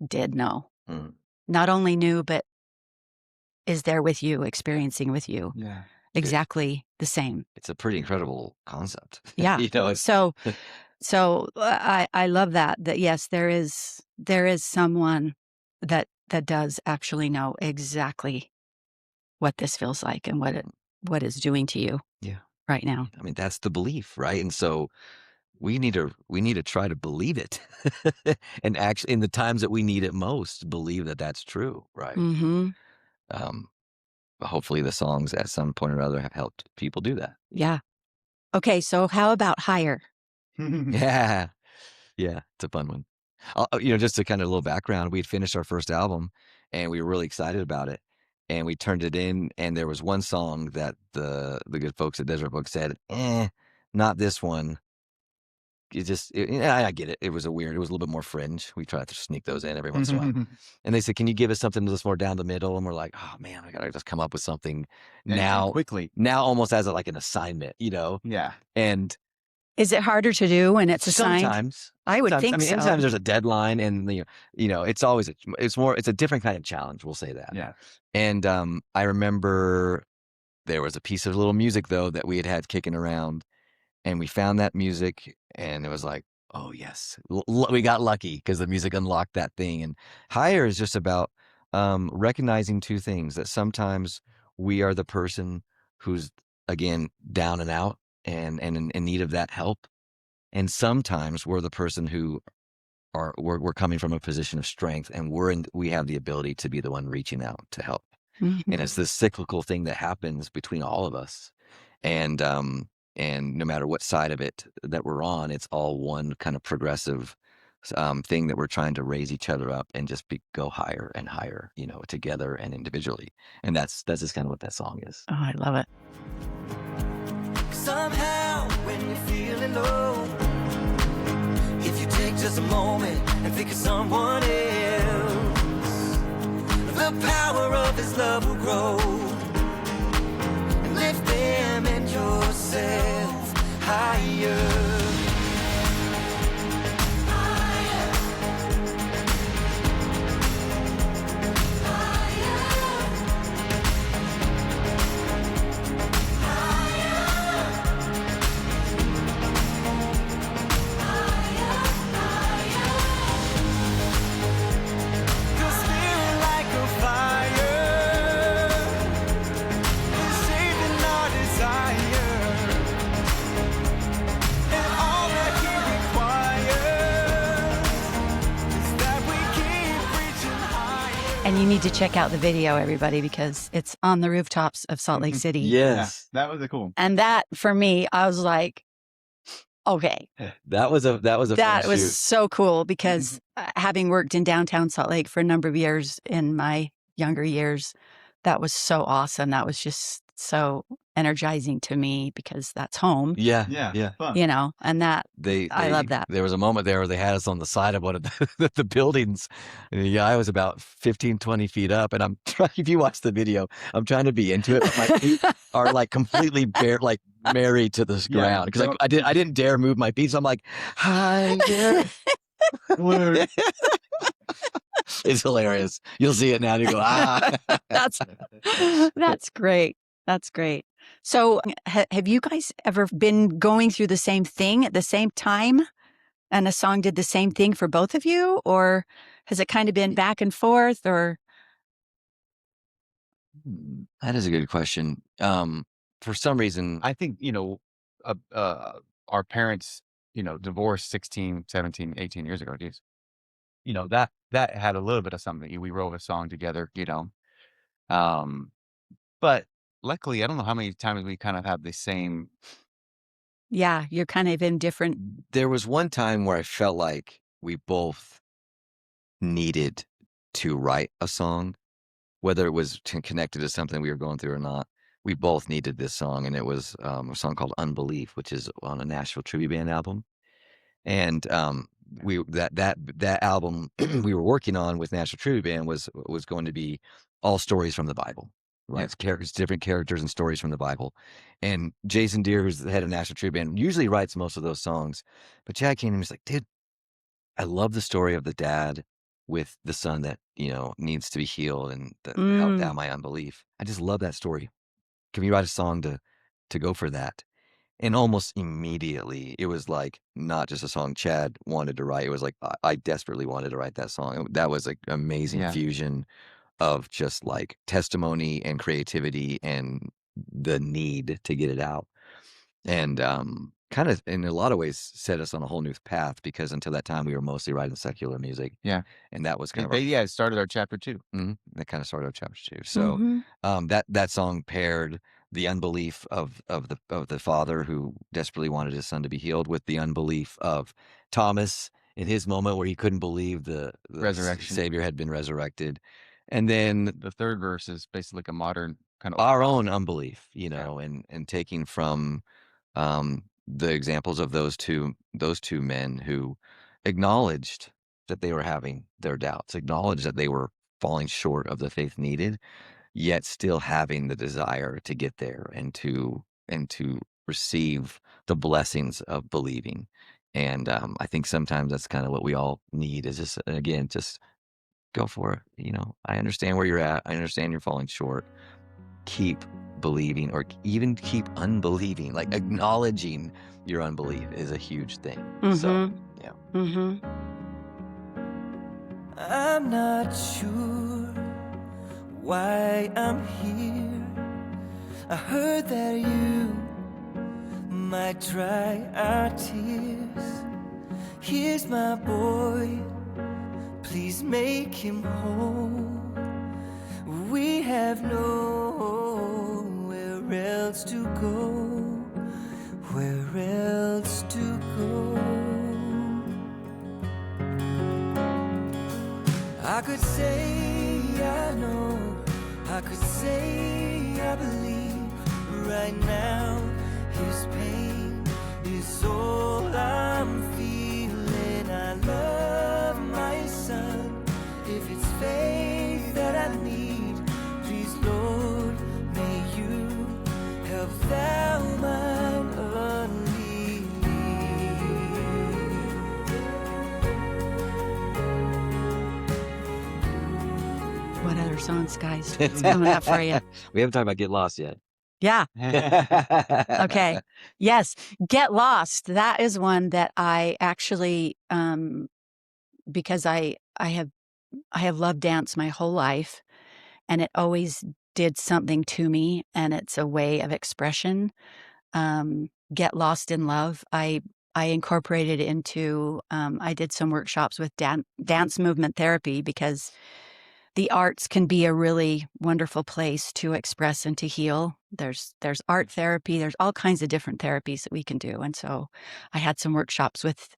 Speaker 1: did know,
Speaker 2: Mm.
Speaker 1: not only knew, but is there with you, experiencing with you
Speaker 4: yeah.
Speaker 1: exactly the same.
Speaker 2: It's a pretty incredible concept.
Speaker 1: Yeah.
Speaker 2: It's
Speaker 1: So I love that yes, there is someone that does actually know exactly what this feels like and what it's doing to you
Speaker 2: yeah.
Speaker 1: right now.
Speaker 2: I mean, that's the belief, right? And so we need to try to believe it, and actually, in the times that we need it most, believe that that's true, right?
Speaker 1: Mm-hmm.
Speaker 2: Hopefully, the songs at some point or other have helped people do that.
Speaker 1: Yeah. Okay, so how about Higher?
Speaker 2: Yeah, yeah, it's a fun one. Just to kind of a little background, we had finished our first album and we were really excited about it. And we turned it in, and there was one song that the good folks at Desert Book said, not this one. I get it. It was a little bit more fringe. We try to sneak those in every once in a while. And they said, can you give us something that's more down the middle? And we're like, oh man, I gotta just come up with something
Speaker 4: And quickly.
Speaker 2: now almost as like an assignment,
Speaker 4: Yeah.
Speaker 2: And
Speaker 1: Is it harder to do when it's assigned?
Speaker 2: sometimes.
Speaker 1: I would think so.
Speaker 2: Sometimes there's a deadline, and it's always it's a different kind of challenge. We'll say that.
Speaker 4: Yeah.
Speaker 2: And I remember there was a piece of little music though that we had kicking around, and we found that music, and it was like, oh yes, we got lucky because the music unlocked that thing. And higher is just about recognizing two things: that sometimes we are the person who's again down and out and in need of that help, and sometimes we're the person who we're coming from a position of strength, and we have the ability to be the one reaching out to help.
Speaker 1: Mhm.
Speaker 2: And it's this cyclical thing that happens between all of us, and no matter what side of it that we're on, it's all one kind of progressive thing that we're trying to raise each other up and just go higher and higher, together and individually. And that's just kind of what that song is.
Speaker 1: Oh, I love it.
Speaker 3: Somehow, when you're feeling low, if you take just a moment and think of someone else, the power of his love will grow, and lift them and yourself higher. Your spirit like a fire is shaping our desire, and all that He requires is that we keep reaching higher.
Speaker 1: And you need to check out the video, everybody, because it's on the rooftops of Salt Lake City.
Speaker 2: Yes,
Speaker 4: Yeah, that was cool.
Speaker 1: And that, for me, I was like, okay,
Speaker 2: that was a
Speaker 1: that
Speaker 2: fun
Speaker 1: was
Speaker 2: shoot.
Speaker 1: so cool because having worked in downtown Salt Lake for a number of years in my younger years, that was so awesome. That was just so energizing to me because that's home,
Speaker 2: Yeah,
Speaker 4: Yeah. Fun.
Speaker 1: and that I love that.
Speaker 2: There was a moment there where they had us on the side of one of the buildings. And I was about 15, 20 feet up, and I'm trying, if you watch the video, I'm trying to be into it, but my feet are like completely bare, like married to the
Speaker 4: Yeah.
Speaker 2: ground. Because I didn't dare move my feet. So I'm like, hi there. It's hilarious. You'll see it now and you go, ah.
Speaker 1: That's great. That's great. So have you guys ever been going through the same thing at the same time, and a song did the same thing for both of you, or has it kind of been back and forth, or?
Speaker 2: That is a good question. For some reason,
Speaker 4: I think, our parents, divorced 16, 17, 18 years ago. Geez. That had a little bit of something. We wrote a song together, but luckily, I don't know how many times we kind of have the same.
Speaker 1: Yeah, you're kind of in different.
Speaker 2: there was one time where I felt like we both needed to write a song, whether it was connected to something we were going through or not. We both needed this song, and it was a song called "Unbelief," which is on a Nashville tribute band album. And that album we were working on with Nashville Tribute Band was going to be all stories from the Bible, right?
Speaker 4: Yeah.
Speaker 2: It's characters, different characters and stories from the Bible. And Jason Deere, who's the head of Nashville Tribute Band, usually writes most of those songs. But Chad came to me and was like, dude, I love the story of the dad with the son that, needs to be healed and helped out my unbelief. I just love that story. Can we write a song to go for that? And almost immediately, it was like not just a song Chad wanted to write. It was like I desperately wanted to write that song. That was like amazing
Speaker 4: Yeah.
Speaker 2: fusion of just like testimony and creativity and the need to get it out. And kind of in a lot of ways set us on a whole new path, because until that time we were mostly writing secular music.
Speaker 4: Yeah.
Speaker 2: And that was kind of
Speaker 4: It started our chapter 2.
Speaker 2: that kind of started our chapter 2. So that song paired the unbelief of the father who desperately wanted his son to be healed with the unbelief of Thomas in his moment where he couldn't believe the
Speaker 4: Resurrection.
Speaker 2: Savior had been resurrected. And then
Speaker 4: The third verse is basically like a modern kind of
Speaker 2: our own unbelief,
Speaker 4: Yeah.
Speaker 2: and taking from the examples of those two men who acknowledged that they were having their doubts, acknowledged that they were falling short of the faith needed, yet still having the desire to get there and to receive the blessings of believing. And I think sometimes that's kind of what we all need, is just, again, just go for it. I understand where you're at. I understand you're falling short. Keep believing, or even keep unbelieving. Like, acknowledging your unbelief is a huge thing. So, yeah.
Speaker 1: Mm-hmm.
Speaker 3: I'm not sure why I'm here. I heard that you might dry our tears. Here's my boy, please make him whole. We have nowhere else to go. Where else to go? I could say I know, I could say I believe. Right now, his pain is all I'm feeling. I love my son. If it's faith that I need, please, Lord, may you help thou mine unbelief.
Speaker 1: What other songs, guys? It's coming up for you.
Speaker 2: We haven't talked about Get Lost yet.
Speaker 1: Yeah. Okay. Yes. Get Lost. That is one that I actually, because I have loved dance my whole life, and it always did something to me, and it's a way of expression. Get Lost in Love. I incorporated into, I did some workshops with dance movement therapy, because the arts can be a really wonderful place to express and to heal. There's art therapy. There's all kinds of different therapies that we can do. And so I had some workshops with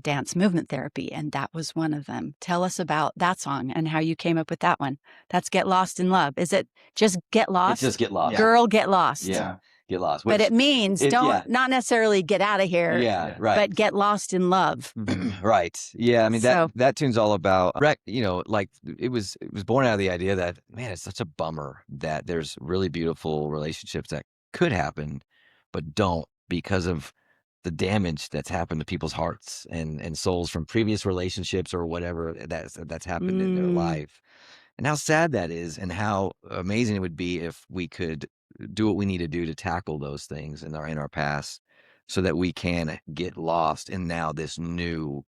Speaker 1: dance movement therapy, and that was one of them. Tell us about that song and how you came up with that one. That's Get Lost in Love. Is it just get lost?
Speaker 2: It's just Get Lost.
Speaker 1: Girl, get lost.
Speaker 2: Yeah. Get Lost.
Speaker 1: But it means
Speaker 2: yeah.
Speaker 1: not necessarily get out of here,
Speaker 2: Yeah, right.
Speaker 1: but get lost in love.
Speaker 2: Right. Yeah. I mean,
Speaker 1: So-
Speaker 2: that tune's all about, like, it was born out of the idea that, man, it's such a bummer that there's really beautiful relationships that could happen, but don't, because of the damage that's happened to people's hearts and souls from previous relationships or whatever that's happened in their life. And how sad that is, and how amazing it would be if we could do what we need to do to tackle those things in our past, so that we can get lost in now this new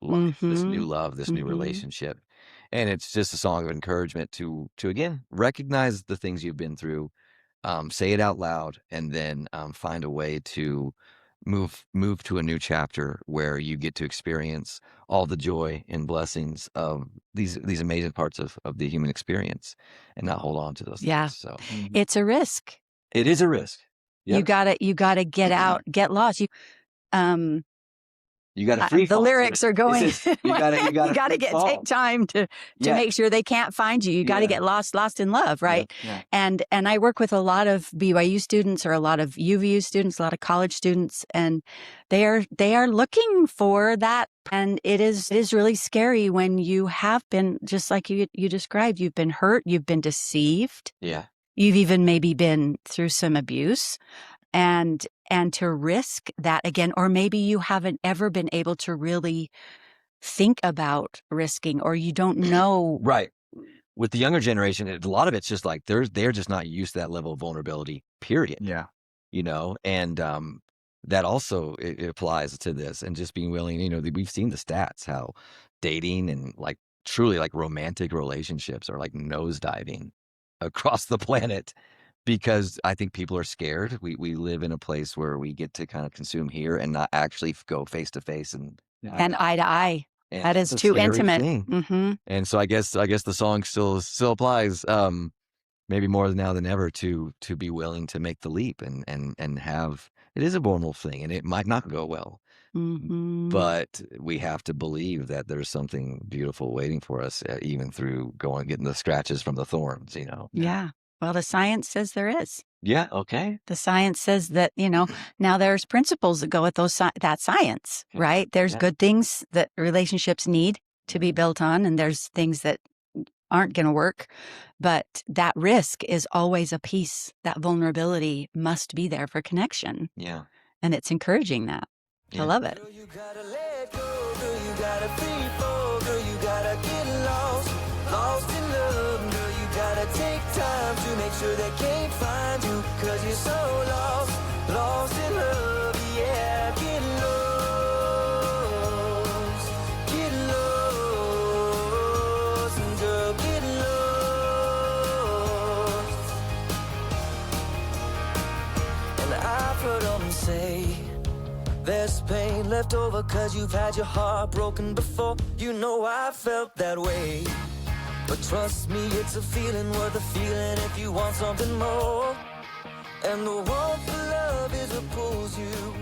Speaker 2: life, this new love, this new relationship. And it's just a song of encouragement to again recognize the things you've been through, say it out loud, and then find a way to move to a new chapter where you get to experience all the joy and blessings of these amazing parts of the human experience, and not hold on to those
Speaker 1: Yeah.
Speaker 2: things. So
Speaker 1: It's a risk.
Speaker 2: it is a risk.
Speaker 1: You
Speaker 2: Yep.
Speaker 1: gotta get out, get lost.
Speaker 2: You got to free
Speaker 1: the
Speaker 2: fall.
Speaker 1: lyrics are going.
Speaker 2: It's just, you gotta
Speaker 1: take time to
Speaker 2: Yeah.
Speaker 1: make sure they can't find you. You got to get lost in love, right?
Speaker 4: Yeah.
Speaker 1: And I work with a lot of BYU students, or a lot of UVU students, a lot of college students, and they are looking for that. And it is really scary when you have been, just like you described, you've been hurt, you've been deceived,
Speaker 2: Yeah.
Speaker 1: you've even maybe been through some abuse. And to risk that again, or maybe you haven't ever been able to really think about risking, or you don't know.
Speaker 2: Right. With the younger generation, a lot of it's just like they're just not used to that level of vulnerability, period.
Speaker 4: Yeah.
Speaker 2: And that also it applies to this, and just being willing, we've seen the stats, how dating and like truly like romantic relationships are like nosediving across the planet, because I think people are scared. We live in a place where we get to kind of consume here and not actually go face to face and
Speaker 1: eye to eye.
Speaker 2: And
Speaker 1: That is
Speaker 2: it's a
Speaker 1: too
Speaker 2: scary
Speaker 1: intimate.
Speaker 2: thing.
Speaker 1: Mm-hmm.
Speaker 2: And so I guess the song still applies, maybe more now than ever, to be willing to make the leap and have, it is a vulnerable thing, and it might not go well, But we have to believe that there's something beautiful waiting for us, even through getting the scratches from the thorns, you know?
Speaker 1: Yeah. Well, the science says there is.
Speaker 2: Yeah. Okay.
Speaker 1: The science says that, now there's principles that go with that science,
Speaker 2: Yeah,
Speaker 1: right? There's
Speaker 2: yeah.
Speaker 1: good things that relationships need to be built on, and there's things that aren't going to work. But that risk is always a piece. That vulnerability must be there for connection.
Speaker 2: Yeah.
Speaker 1: And it's encouraging that. I love it.
Speaker 3: Girl, you gotta let go, girl, you gotta free fall, girl, you gotta get lost in love, girl, you gotta take time to make sure they can't find you, cause you're so lost in love, yeah, get lost, and girl, get lost, and I've heard them say, there's pain left over cause you've had your heart broken before. You know I felt that way. But trust me, it's a feeling worth a feeling if you want something more. And the warmth of love is what pulls you.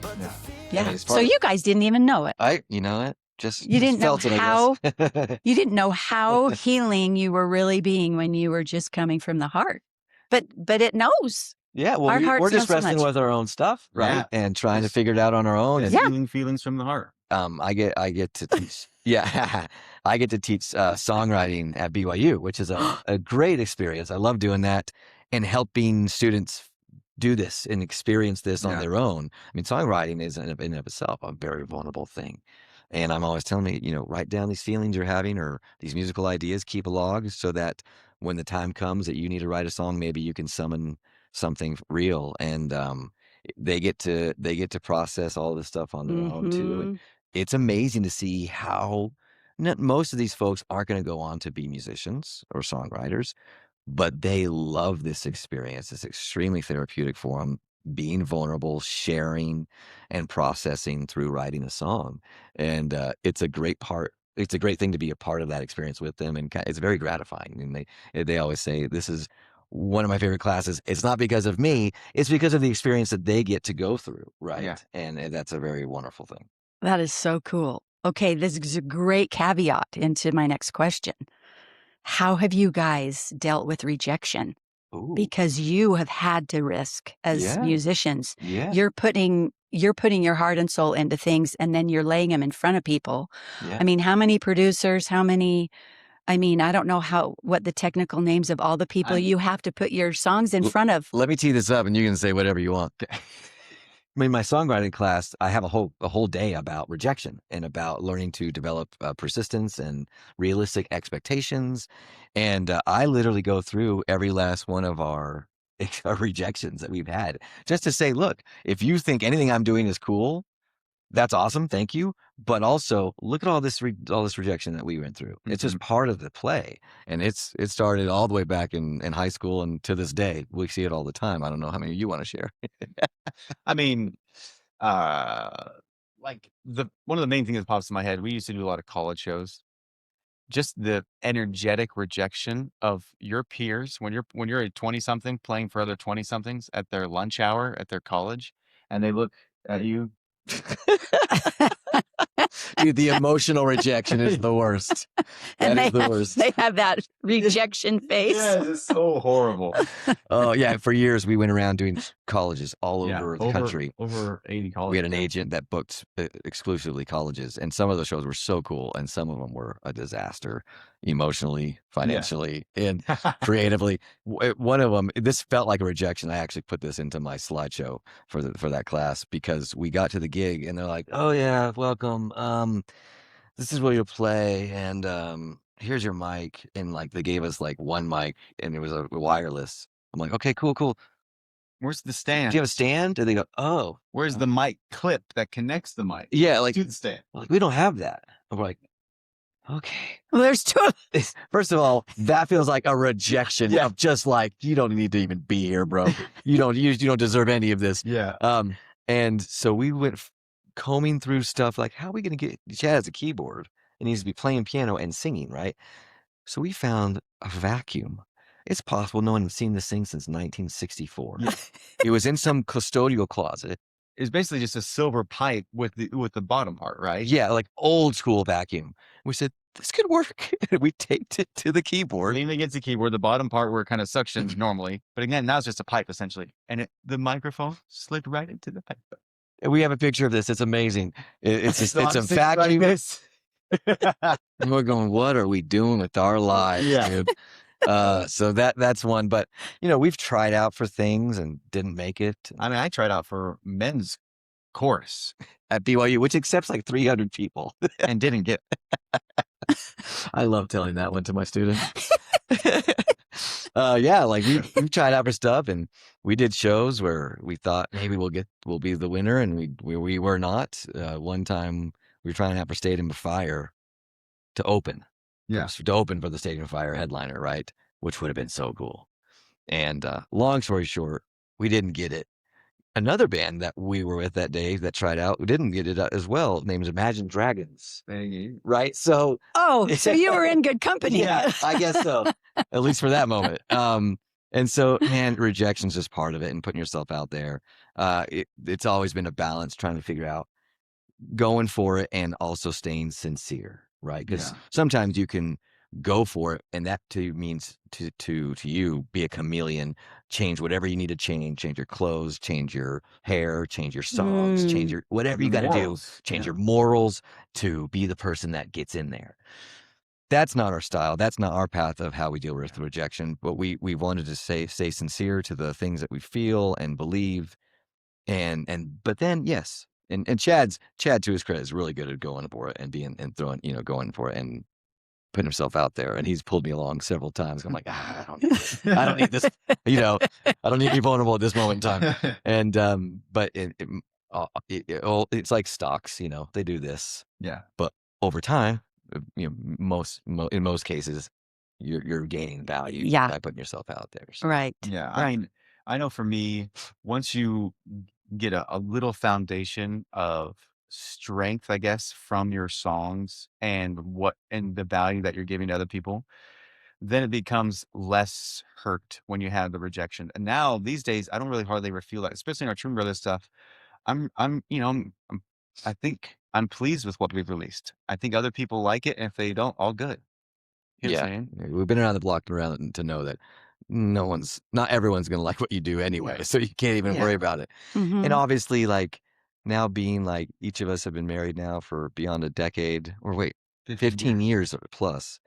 Speaker 3: But the
Speaker 1: Yeah.
Speaker 2: it's
Speaker 1: So
Speaker 2: part of-
Speaker 1: you guys didn't even know it.
Speaker 2: You know what?
Speaker 1: You
Speaker 2: Just
Speaker 1: didn't know
Speaker 2: felt it, I
Speaker 1: how
Speaker 2: guess.
Speaker 1: you didn't know how healing you were really being when you were just coming from the heart. But it knows.
Speaker 2: Yeah, well,
Speaker 1: Our hearts
Speaker 2: we're
Speaker 1: know
Speaker 2: just
Speaker 1: so
Speaker 2: wrestling
Speaker 1: much.
Speaker 2: with our own stuff, right?
Speaker 4: Yeah.
Speaker 2: And trying to
Speaker 4: Just-
Speaker 2: figure it out on our own. And
Speaker 1: Yeah.
Speaker 4: Feeling feelings from the heart.
Speaker 2: I get to teach. Yeah, I get to teach songwriting at BYU, which is a great experience. I love doing that and helping students do this and experience this on
Speaker 4: Yeah.
Speaker 2: their own. I mean, songwriting is in and of itself a very vulnerable thing. And I'm always telling me, write down these feelings you're having or these musical ideas, keep a log so that when the time comes that you need to write a song, maybe you can summon something real. And they get to process all this stuff on their own too. And it's amazing to see how most of these folks aren't going to go on to be musicians or songwriters, but they love this experience. It's extremely therapeutic for them, being vulnerable, sharing, and processing through writing a song. And it's a great part. It's a great thing to be a part of that experience with them, and it's very gratifying. And they always say, "This is one of my favorite classes. It's not because of me; it's because of the experience that they get to go through." Right?
Speaker 4: Yeah.
Speaker 2: And that's a very wonderful thing.
Speaker 1: That is so cool. Okay, this is a great caveat into my next question. How have you guys dealt with rejection?
Speaker 2: Ooh,
Speaker 1: Because you have had to risk as
Speaker 2: Yeah.
Speaker 1: musicians.
Speaker 2: yeah,
Speaker 1: You're putting your heart and soul into things, and then you're laying them in front of people.
Speaker 2: yeah.
Speaker 1: I mean, how many producers, I don't know what the technical names of all the people you have to put your songs in front of.
Speaker 2: Let me tee this up, and you can say whatever you want. I mean, my songwriting class, I have a whole day about rejection and about learning to develop persistence and realistic expectations. And I literally go through every last one of our rejections that we've had, just to say, look, if you think anything I'm doing is cool, that's awesome, thank you. But also, look at all this rejection that we went through. It's just part of the play, and it started all the way back in high school, and to this day, we see it all the time. I don't know how many you want to share.
Speaker 4: I mean, like one of the main things that pops in my head, we used to do a lot of college shows. Just the energetic rejection of your peers when you're a 20-something playing for other 20-somethings at their lunch hour at their college, and they look at you.
Speaker 2: Dude, the emotional rejection is the worst.
Speaker 1: And
Speaker 2: That is the worst.
Speaker 1: they have that rejection face.
Speaker 4: Yes, it's so horrible.
Speaker 2: Oh yeah, for years we went around doing colleges all over the country.
Speaker 4: Over 80 colleges.
Speaker 2: We had an agent that booked exclusively colleges, and some of the shows were so cool, and some of them were a disaster, emotionally, financially, and creatively. One of them, this felt like a rejection. I actually put this into my slideshow for that class because we got to the gig, and they're like, "Oh yeah, welcome. This is where you'll play, and here's your mic." And like they gave us like one mic, and it was a wireless. I'm like, "Okay, cool.
Speaker 4: Where's the
Speaker 2: Do
Speaker 4: stand?
Speaker 2: you have a stand?" And they go, "Oh,
Speaker 4: Where's the mic clip that connects the mic
Speaker 2: yeah, like
Speaker 4: to the stand?
Speaker 2: we don't have that." And we're like, "Okay."
Speaker 1: Well, there's two of
Speaker 2: First of all, that feels like a rejection of just like, you don't need to even be here, bro. You don't deserve any of this.
Speaker 4: Yeah.
Speaker 2: And so we went combing through stuff like, how are we going to get Chad has a keyboard and he needs to be playing piano and singing, right? So we found a vacuum. It's possible no one had seen this thing since 1964.
Speaker 4: Yeah.
Speaker 2: It was in some custodial closet.
Speaker 4: is basically just a silver pipe with the bottom part, right?
Speaker 2: Yeah, like old school vacuum. We said, this could work. We taped it to the keyboard.
Speaker 4: Leaning against the keyboard, the bottom part where it kind of suctions normally. But again, now it's just a pipe essentially. And the microphone slid right into the pipe.
Speaker 2: And we have a picture of this. It's amazing. It's just,
Speaker 4: So
Speaker 2: it's
Speaker 4: I'm
Speaker 2: a
Speaker 4: sitting like
Speaker 2: vacuum.
Speaker 4: this.
Speaker 2: And we're going, what are we doing with our lives, dude? So that's one. But, we've tried out for things and didn't make it.
Speaker 4: I mean, I tried out for men's chorus
Speaker 2: At BYU, which accepts like 300 people.
Speaker 4: and didn't get.
Speaker 2: I love telling that one to my students. Yeah, like we tried out for stuff, and we did shows where we thought maybe we'll be the winner, and we were not. One time we were trying out for Stadium of Fire to open.
Speaker 4: Yeah.
Speaker 2: To open for the Stadium of Fire headliner, right? Which would have been so cool. And long story short, we didn't get it. Another band that we were with that day that tried out, we didn't get it as well, named Imagine Dragons. Right? So
Speaker 1: so you were in good company.
Speaker 2: yeah, I guess so. At least for that moment. And so, man, rejection's just part of it, and putting yourself out there. It's always been a balance, trying to figure out going for it and also staying sincere, right? Because sometimes you can go for it, and that too means to you be a chameleon, change whatever you need to change your clothes, change your hair, change your songs, change your whatever you got to do, change your morals to be the person that gets in there. That's not our style. That's not our path of how we deal with rejection. But we wanted to stay sincere to the things that we feel and believe, but then yes, and Chad to his credit is really good at going for it and being and throwing going for it and putting himself out there. And he's pulled me along several times. I'm like, I don't need this. I don't need this. I don't need to be vulnerable at this moment in time. And but it's like stocks. They do this.
Speaker 4: Yeah.
Speaker 2: But over time, in most cases, you're gaining value by putting yourself out there. So.
Speaker 1: Right.
Speaker 4: Yeah.
Speaker 1: Right.
Speaker 4: I mean, I know for me, once you get a little foundation of strength, I guess, from your songs and the value that you're giving to other people, then it becomes less hurt when you have the rejection. And now these days, I don't really hardly ever feel that, especially in our Truman Brothers stuff. I think I'm pleased with what we've released. I think other people like it, and if they don't, all good. You know what I'm saying?
Speaker 2: We've been around the block around to know that not everyone's gonna like what you do anyway,
Speaker 4: Right.
Speaker 2: so you can't even worry about it.
Speaker 1: Mhm.
Speaker 2: And obviously, like now being like each of us have been married now for beyond a decade, or wait, 15 years plus,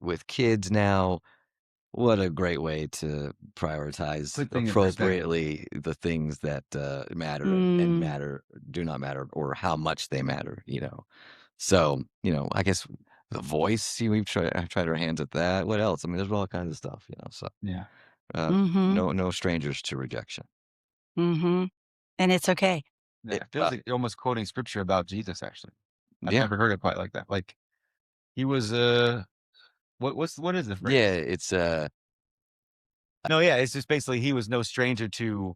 Speaker 2: with kids now. What a great way to prioritize
Speaker 4: Put things in
Speaker 2: appropriately the things that matter and do not matter, or how much they matter. So I guess the voice. I've tried our hands at that. What else? I mean, there's all kinds of stuff. So
Speaker 4: Yeah.
Speaker 2: no strangers to rejection.
Speaker 1: Mm-hmm. And it's okay.
Speaker 4: Yeah, it feels like you're almost quoting scripture about Jesus, actually. I've
Speaker 2: Yeah.
Speaker 4: never heard it quite like that. Like he was what is the phrase?
Speaker 2: Yeah, it's
Speaker 4: No, yeah, it's just basically he was no stranger to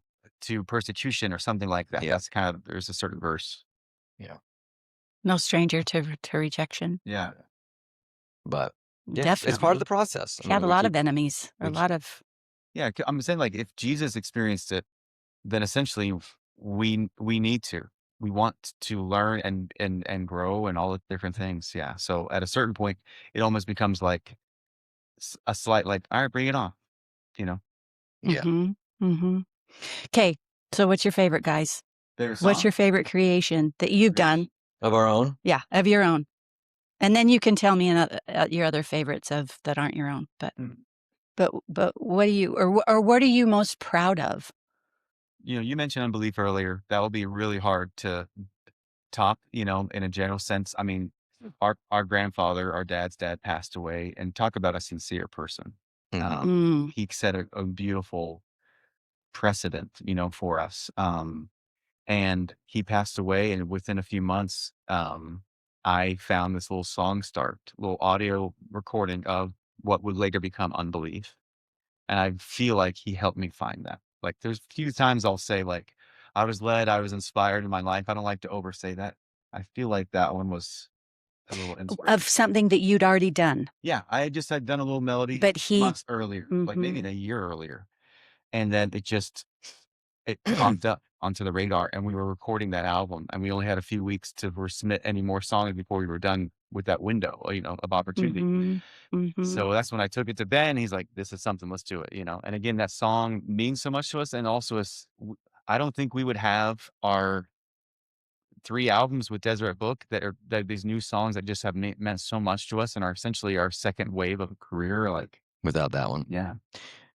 Speaker 4: persecution or something like that.
Speaker 2: Yeah.
Speaker 4: That's kind of there's a certain verse.
Speaker 2: Yeah.
Speaker 1: No stranger to rejection.
Speaker 4: Yeah.
Speaker 2: But yeah,
Speaker 1: Definitely.
Speaker 2: it's part of the process.
Speaker 1: You have a lot of enemies. A lot of.
Speaker 4: Yeah, I'm saying like if Jesus experienced it, then essentially we need to. We want to learn and grow and all the different things. Yeah. So at a certain point, it almost becomes like a slight like, all right, bring it on.
Speaker 2: Yeah.
Speaker 1: Mm-hmm. Mm-hmm. Okay. So what's your favorite, guys? What's your favorite creation that you've done?
Speaker 2: Of our own?
Speaker 1: Yeah, of your own. And then you can tell me your other favorites that aren't your own. But what do you or what are you most proud of?
Speaker 4: You mentioned unbelief earlier. That will be really hard to top, in a general sense. I mean, our grandfather, our dad's dad passed away, and talk about a sincere person. He set a beautiful precedent, for us. And he passed away, and within a few months, I found this little audio recording of what would later become unbelief. And I feel like he helped me find that. Like there's a few times I'll say like, I was led, I was inspired in my life. I don't like to oversay that. I feel like that one was a little inspiration.
Speaker 1: Of something that you'd already done.
Speaker 4: Yeah, I had done a little melody
Speaker 1: But
Speaker 4: months earlier, like maybe a year earlier. And then it popped up onto the radar, and we were recording that album, and we only had a few weeks to submit any more songs before we were done with that window, of opportunity. So that's when I took it to Ben. He's like, "This is something. Let's do it." And again, that song means so much to us, and also I don't think we would have our 3 albums with Deseret Book that these new songs that just have meant so much to us and are essentially our second wave of a career. Like,
Speaker 2: Without that one.
Speaker 4: yeah,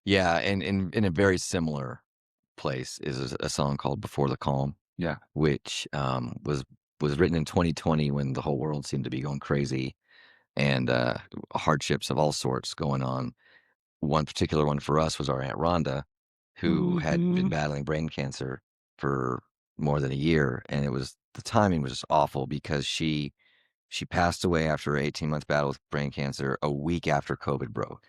Speaker 2: Yeah, and in a very similar place is a song called "Before the Calm,"
Speaker 4: yeah,
Speaker 2: which was written in 2020 when the whole world seemed to be going crazy and hardships of all sorts going on. One particular one for us was our Aunt Rhonda, who had been battling brain cancer for more than a year, and the timing was just awful because she passed away after an 18-month battle with brain cancer a week after COVID broke.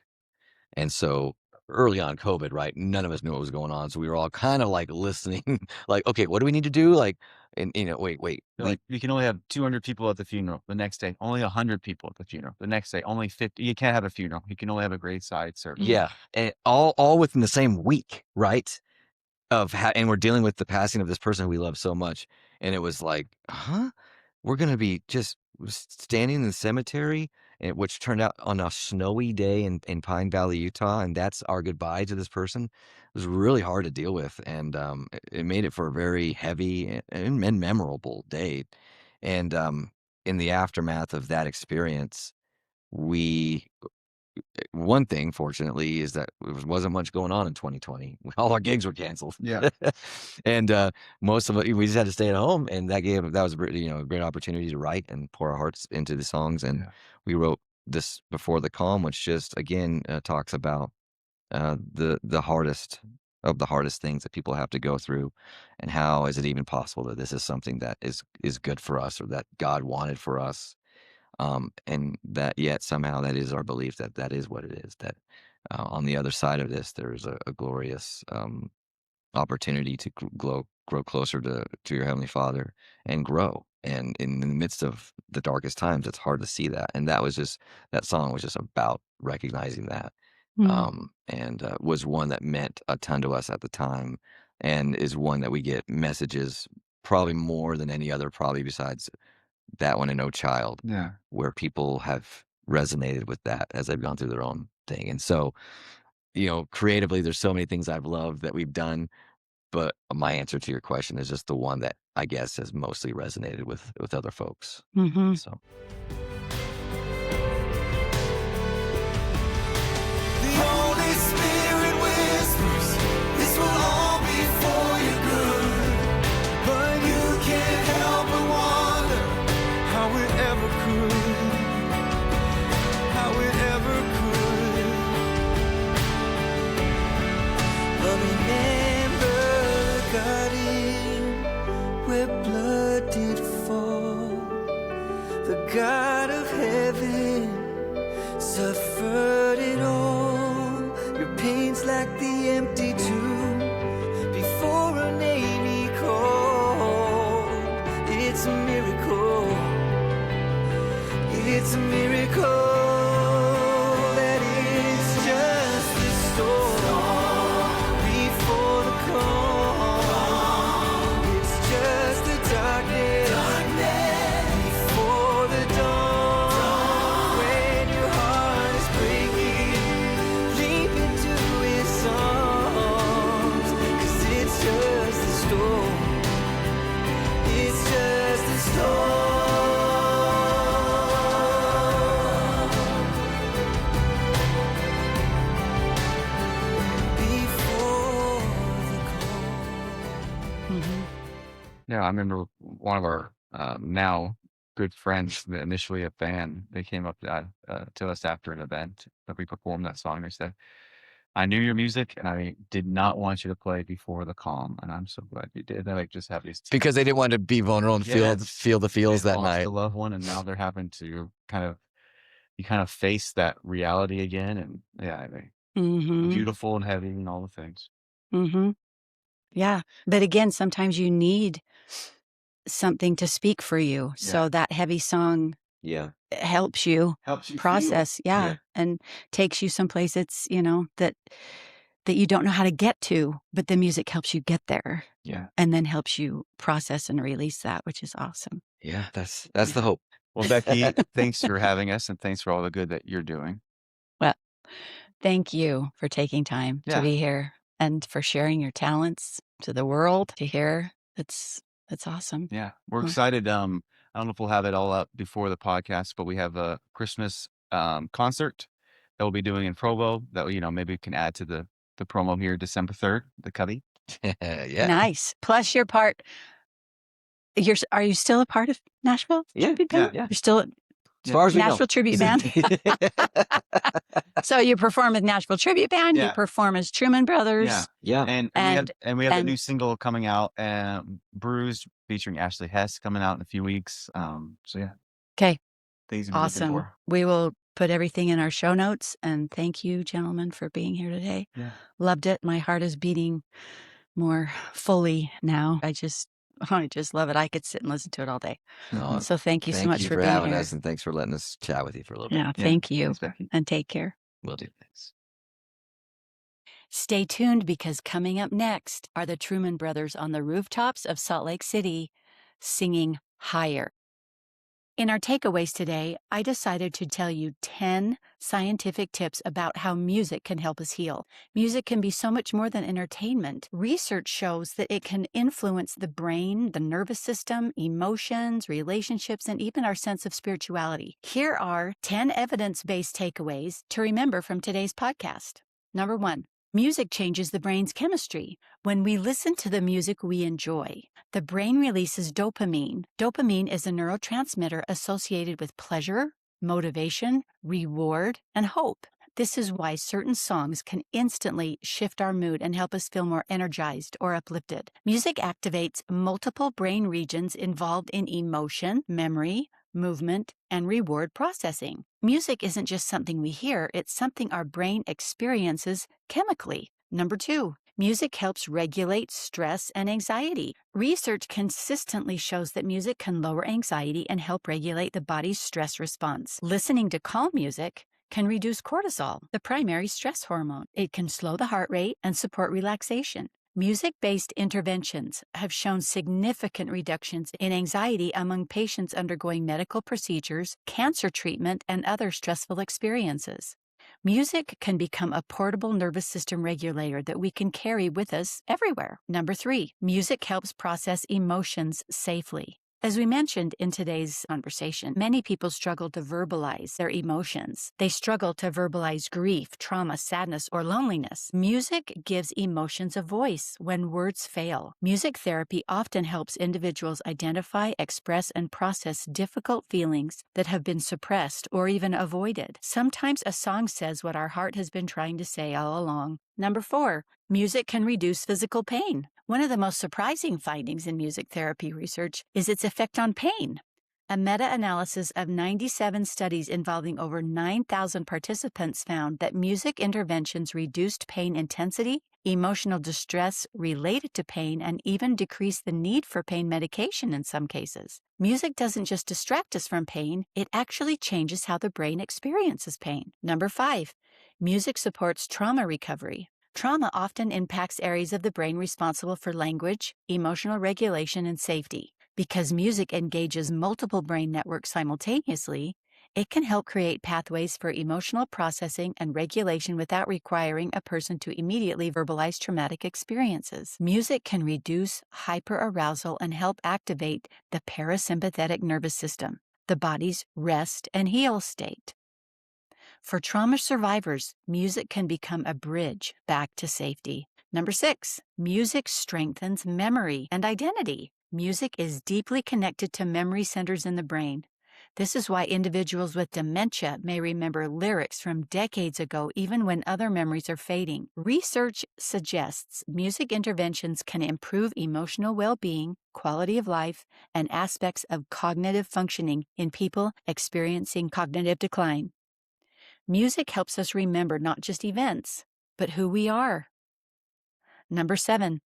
Speaker 2: And so early on COVID, right? None of us knew what was going on. So we were all kind of like listening, like, okay, what do we need to do? Like, and wait,
Speaker 4: They're like, you can only have 200 people at the funeral. The next day, only 100 people at the funeral. The next day, only 50. You can't have a funeral. You can only have a graveside service.
Speaker 2: yeah, and all within the same week, right? And we're dealing with the passing of this person who we love so much, and it was like, huh? We're gonna be just standing in the cemetery, which turned out on a snowy day in Pine Valley, Utah, and that's our goodbye to this person. It was really hard to deal with, and it made it for a very heavy and memorable day. And in the aftermath of that experience, we one thing, fortunately, is that wasn't much going on in 2020. All our gigs were canceled.
Speaker 4: Yeah.
Speaker 2: And most of it, we just had to stay at home, and that was a great opportunity to write and pour our hearts into the songs. And we wrote this Before the Calm, which just again talks about the hardest of the hardest things that people have to go through, and how is it even possible that this is something that is good for us, or that God wanted for us. And that yet somehow that is our belief that that is what it is, that on the other side of this, there's a glorious opportunity to grow closer to your Heavenly Father and grow. And in the midst of the darkest times, it's hard to see that. And that song was just about recognizing that. And was one that meant a ton to us at the time, and is one that we get messages probably more than any other, probably besides that one and No Child,
Speaker 4: Yeah.
Speaker 2: where people have resonated with that as they've gone through their own thing. And so, creatively, there's so many things I've loved that we've done, but my answer to your question is just the one that I guess has mostly resonated with other folks. So
Speaker 3: The Holy Spirit whispers, this will all be for your good. But you can't help but wonder how it ever could. How it ever could. But remember the garden where blood did fall. The God of heaven suffered it all. Your pain's like the empty tomb before a name he called. It's a miracle. It's a miracle that it's just a storm before the calm. It's just the darkness before the dawn. When your heart is breaking, leap into his arms. 'Cause it's just a storm. It's just a storm. Before the calm.
Speaker 4: Yeah, I remember one of our now good friends, initially a fan, they came up to us after an event that we performed that song. They said, "I knew your music, and I did not want you to play Before the Calm, and I'm so glad you did." They just have these
Speaker 2: because they didn't want to be vulnerable and
Speaker 4: Yes.
Speaker 2: feel the feels
Speaker 4: they
Speaker 2: that
Speaker 4: lost
Speaker 2: night.
Speaker 4: a loved one, and now they're having to you kind of face that reality again, and beautiful and heavy and all the things.
Speaker 1: Yeah. But again, sometimes you need something to speak for you. So that heavy song
Speaker 2: Yeah.
Speaker 1: helps you
Speaker 4: Helps you
Speaker 1: process.
Speaker 2: Yeah.
Speaker 1: And takes you someplace it's, that that you don't know how to get to, but the music helps you get there.
Speaker 4: Yeah.
Speaker 1: And then helps you process and release that, which is awesome.
Speaker 2: Yeah, that's the hope.
Speaker 4: Well, Becky, thanks for having us, and thanks for all the good that you're doing.
Speaker 1: Well, thank you for taking time to
Speaker 4: Yeah.
Speaker 1: be here and for sharing your talents to the world to hear. It's awesome.
Speaker 4: Yeah, we're
Speaker 1: Huh.
Speaker 4: excited. I don't know if we'll have it all up before the podcast, but we have a Christmas concert that we'll be doing in Provo that, maybe we can add to the promo here, December 3rd, the Cubby.
Speaker 2: Yeah.
Speaker 1: Nice. Plus you're part. Are you still a part of Nashville
Speaker 2: Yeah,
Speaker 1: Tribute Band?
Speaker 2: yeah.
Speaker 1: You're still
Speaker 2: As far as we know.
Speaker 1: Nashville Tribute Band. So you perform with Nashville Tribute Band. You
Speaker 4: Yeah.
Speaker 1: perform as Truman Brothers.
Speaker 4: Yeah.
Speaker 2: Yeah.
Speaker 4: And we have the
Speaker 1: and-
Speaker 4: new single coming out, Bruised, featuring Ashley Hess, coming out in a few weeks. So yeah.
Speaker 1: Okay.
Speaker 4: Things to be looking
Speaker 1: Awesome.
Speaker 4: for.
Speaker 1: We will put everything in our show notes. And thank you, gentlemen, for being here today.
Speaker 4: Yeah.
Speaker 1: Loved it. My heart is beating more fully now. I just love it. I could sit and listen to it all day.
Speaker 2: No,
Speaker 1: So thank you so
Speaker 2: thank
Speaker 1: much
Speaker 2: you
Speaker 1: for
Speaker 2: for
Speaker 1: being
Speaker 2: having
Speaker 1: here.
Speaker 2: us, and thanks for letting us chat with you for a little bit.
Speaker 1: Yeah, thank you.
Speaker 4: Thanks, Becky.
Speaker 1: And take care.
Speaker 2: Will do. Thanks.
Speaker 1: Stay tuned because coming up next are the Truman Brothers on the rooftops of Salt Lake City singing Higher. In our takeaways today, I decided to tell you 10 scientific tips about how music can help us heal. Music can be so much more than entertainment. Research shows that it can influence the brain, the nervous system, emotions, relationships, and even our sense of spirituality. Here are 10 evidence-based takeaways to remember from today's podcast. Number 1. Music changes the brain's chemistry. When we listen to the music we enjoy, the brain releases dopamine. Dopamine is a neurotransmitter associated with pleasure, motivation, reward, and hope. This is why certain songs can instantly shift our mood and help us feel more energized or uplifted. Music activates multiple brain regions involved in emotion, memory, movement, and reward processing. Music isn't just something we hear, it's something our brain experiences chemically. Number 2, music helps regulate stress and anxiety. Research consistently shows that music can lower anxiety and help regulate the body's stress response. Listening to calm music can reduce cortisol, the primary stress hormone. It can slow the heart rate and support relaxation. Music-based interventions have shown significant reductions in anxiety among patients undergoing medical procedures, cancer treatment, and other stressful experiences. Music can become a portable nervous system regulator that we can carry with us everywhere. Number 3, music helps process emotions safely. As we mentioned in today's conversation, many people struggle to verbalize their emotions. They struggle to verbalize grief, trauma, sadness, or loneliness. Music gives emotions a voice when words fail. Music therapy often helps individuals identify, express, and process difficult feelings that have been suppressed or even avoided. Sometimes a song says what our heart has been trying to say all along. Number 4, music can reduce physical pain. One of the most surprising findings in music therapy research is its effect on pain. A meta-analysis of 97 studies involving over 9,000 participants found that music interventions reduced pain intensity, emotional distress related to pain, and even decreased the need for pain medication in some cases. Music doesn't just distract us from pain, it actually changes how the brain experiences pain. Number 5, music supports trauma recovery. Trauma often impacts areas of the brain responsible for language, emotional regulation, and safety. Because music engages multiple brain networks simultaneously, it can help create pathways for emotional processing and regulation without requiring a person to immediately verbalize traumatic experiences. Music can reduce hyperarousal and help activate the parasympathetic nervous system, the body's rest and heal state. For trauma survivors, music can become a bridge back to safety. Number 6, music strengthens memory and identity. Music is deeply connected to memory centers in the brain. This is why individuals with dementia may remember lyrics from decades ago even when other memories are fading. Research suggests music interventions can improve emotional well-being, quality of life, and aspects of cognitive functioning in people experiencing cognitive decline. Music helps us remember not just events, but who we are. Number 7,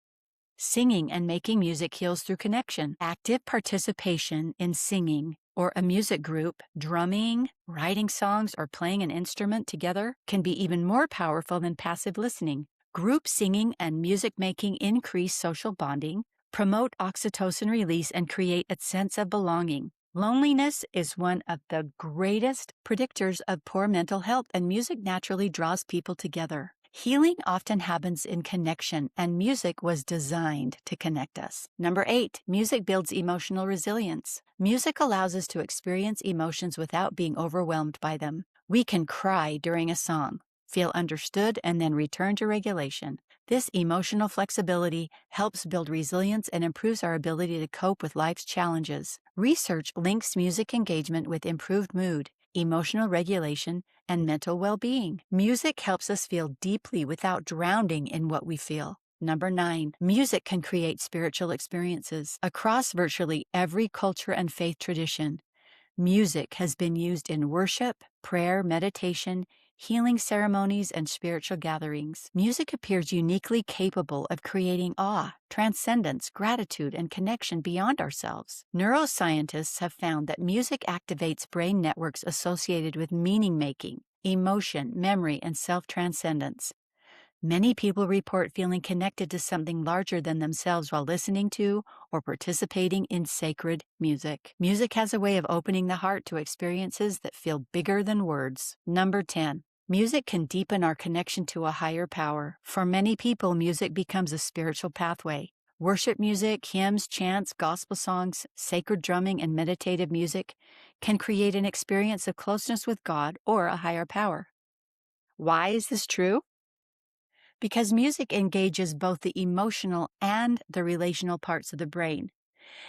Speaker 1: singing and making music heals through connection. Active participation in singing or a music group, drumming, writing songs, or playing an instrument together can be even more powerful than passive listening. Group singing and music making increase social bonding, promote oxytocin release, and create a sense of belonging. Loneliness is one of the greatest predictors of poor mental health, and music naturally draws people together. Healing often happens in connection, and music was designed to connect us. Number 8, music builds emotional resilience. Music allows us to experience emotions without being overwhelmed by them. We can cry during a song, feel understood, and then return to regulation. This emotional flexibility helps build resilience and improves our ability to cope with life's challenges. Research links music engagement with improved mood, emotional regulation, and mental well-being. Music helps us feel deeply without drowning in what we feel. Number 9, music can create spiritual experiences. Across virtually every culture and faith tradition, music has been used in worship, prayer, meditation, healing ceremonies, and spiritual gatherings. Music appears uniquely capable of creating awe, transcendence, gratitude, and connection beyond ourselves. Neuroscientists have found that music activates brain networks associated with meaning-making, emotion, memory, and self-transcendence. Many people report feeling connected to something larger than themselves while listening to or participating in sacred music. Music has a way of opening the heart to experiences that feel bigger than words. Number 10. Music can deepen our connection to a higher power. For many people, music becomes a spiritual pathway. Worship music, hymns, chants, gospel songs, sacred drumming, and meditative music can create an experience of closeness with God or a higher power. Why is this true? Because music engages both the emotional and the relational parts of the brain.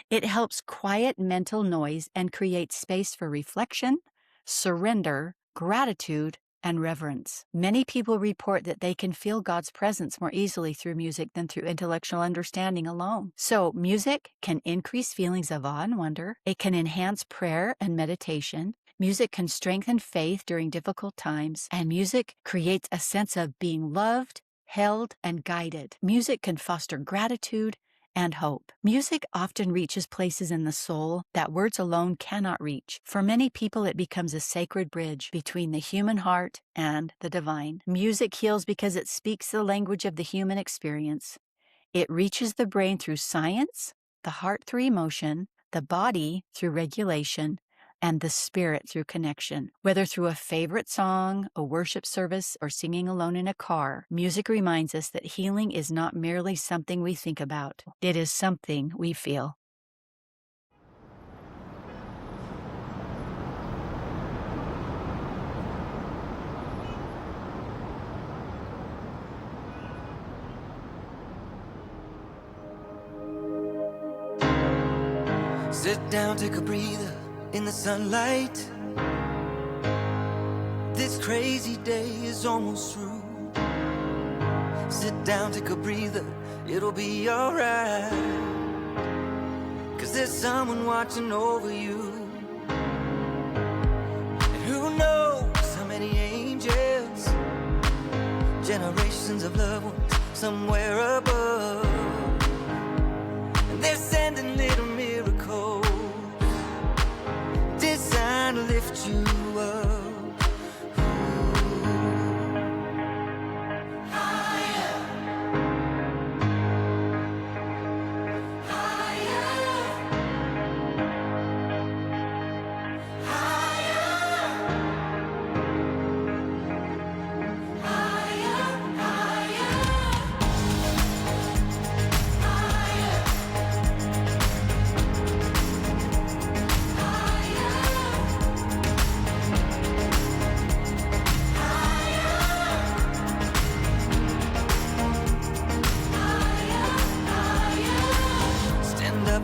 Speaker 1: It helps quiet mental noise and create space for reflection, surrender, gratitude, and reverence. Many people report that they can feel God's presence more easily through music than through intellectual understanding alone. So, music can increase feelings of awe and wonder. It can enhance prayer and meditation. Music can strengthen faith during difficult times. And music creates a sense of being loved, held, and guided. Music can foster gratitude and hope. Music often reaches places in the soul that words alone cannot reach. For many people, it becomes a sacred bridge between the human heart and the divine. Music heals because it speaks the language of the human experience. It reaches the brain through science, the heart through emotion, the body through regulation, and the spirit through connection. Whether through a favorite song, a worship service, or singing alone in a car, music reminds us that healing is not merely something we think about. It is something we feel.
Speaker 3: Sit down, take a breather in the sunlight. This crazy day is almost through. Sit down, take a breather, it'll be alright. 'Cause there's someone watching over you. And who knows how many angels, generations of loved ones somewhere above. And they're sending little miracles designed to lift you up.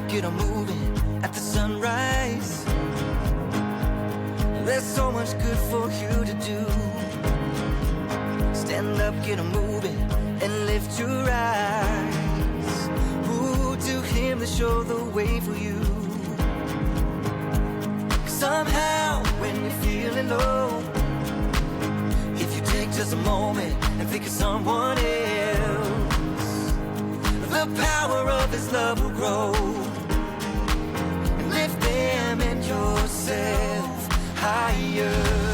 Speaker 3: Get 'em moving at the sunrise. There's so much good for you to do. Stand up, get 'em moving, and lift your eyes. Ooh, to him to show the way for you. Somehow, when you're feeling low, if you take just a moment and think of someone else, the power of his love will grow. Lift them and yourself higher.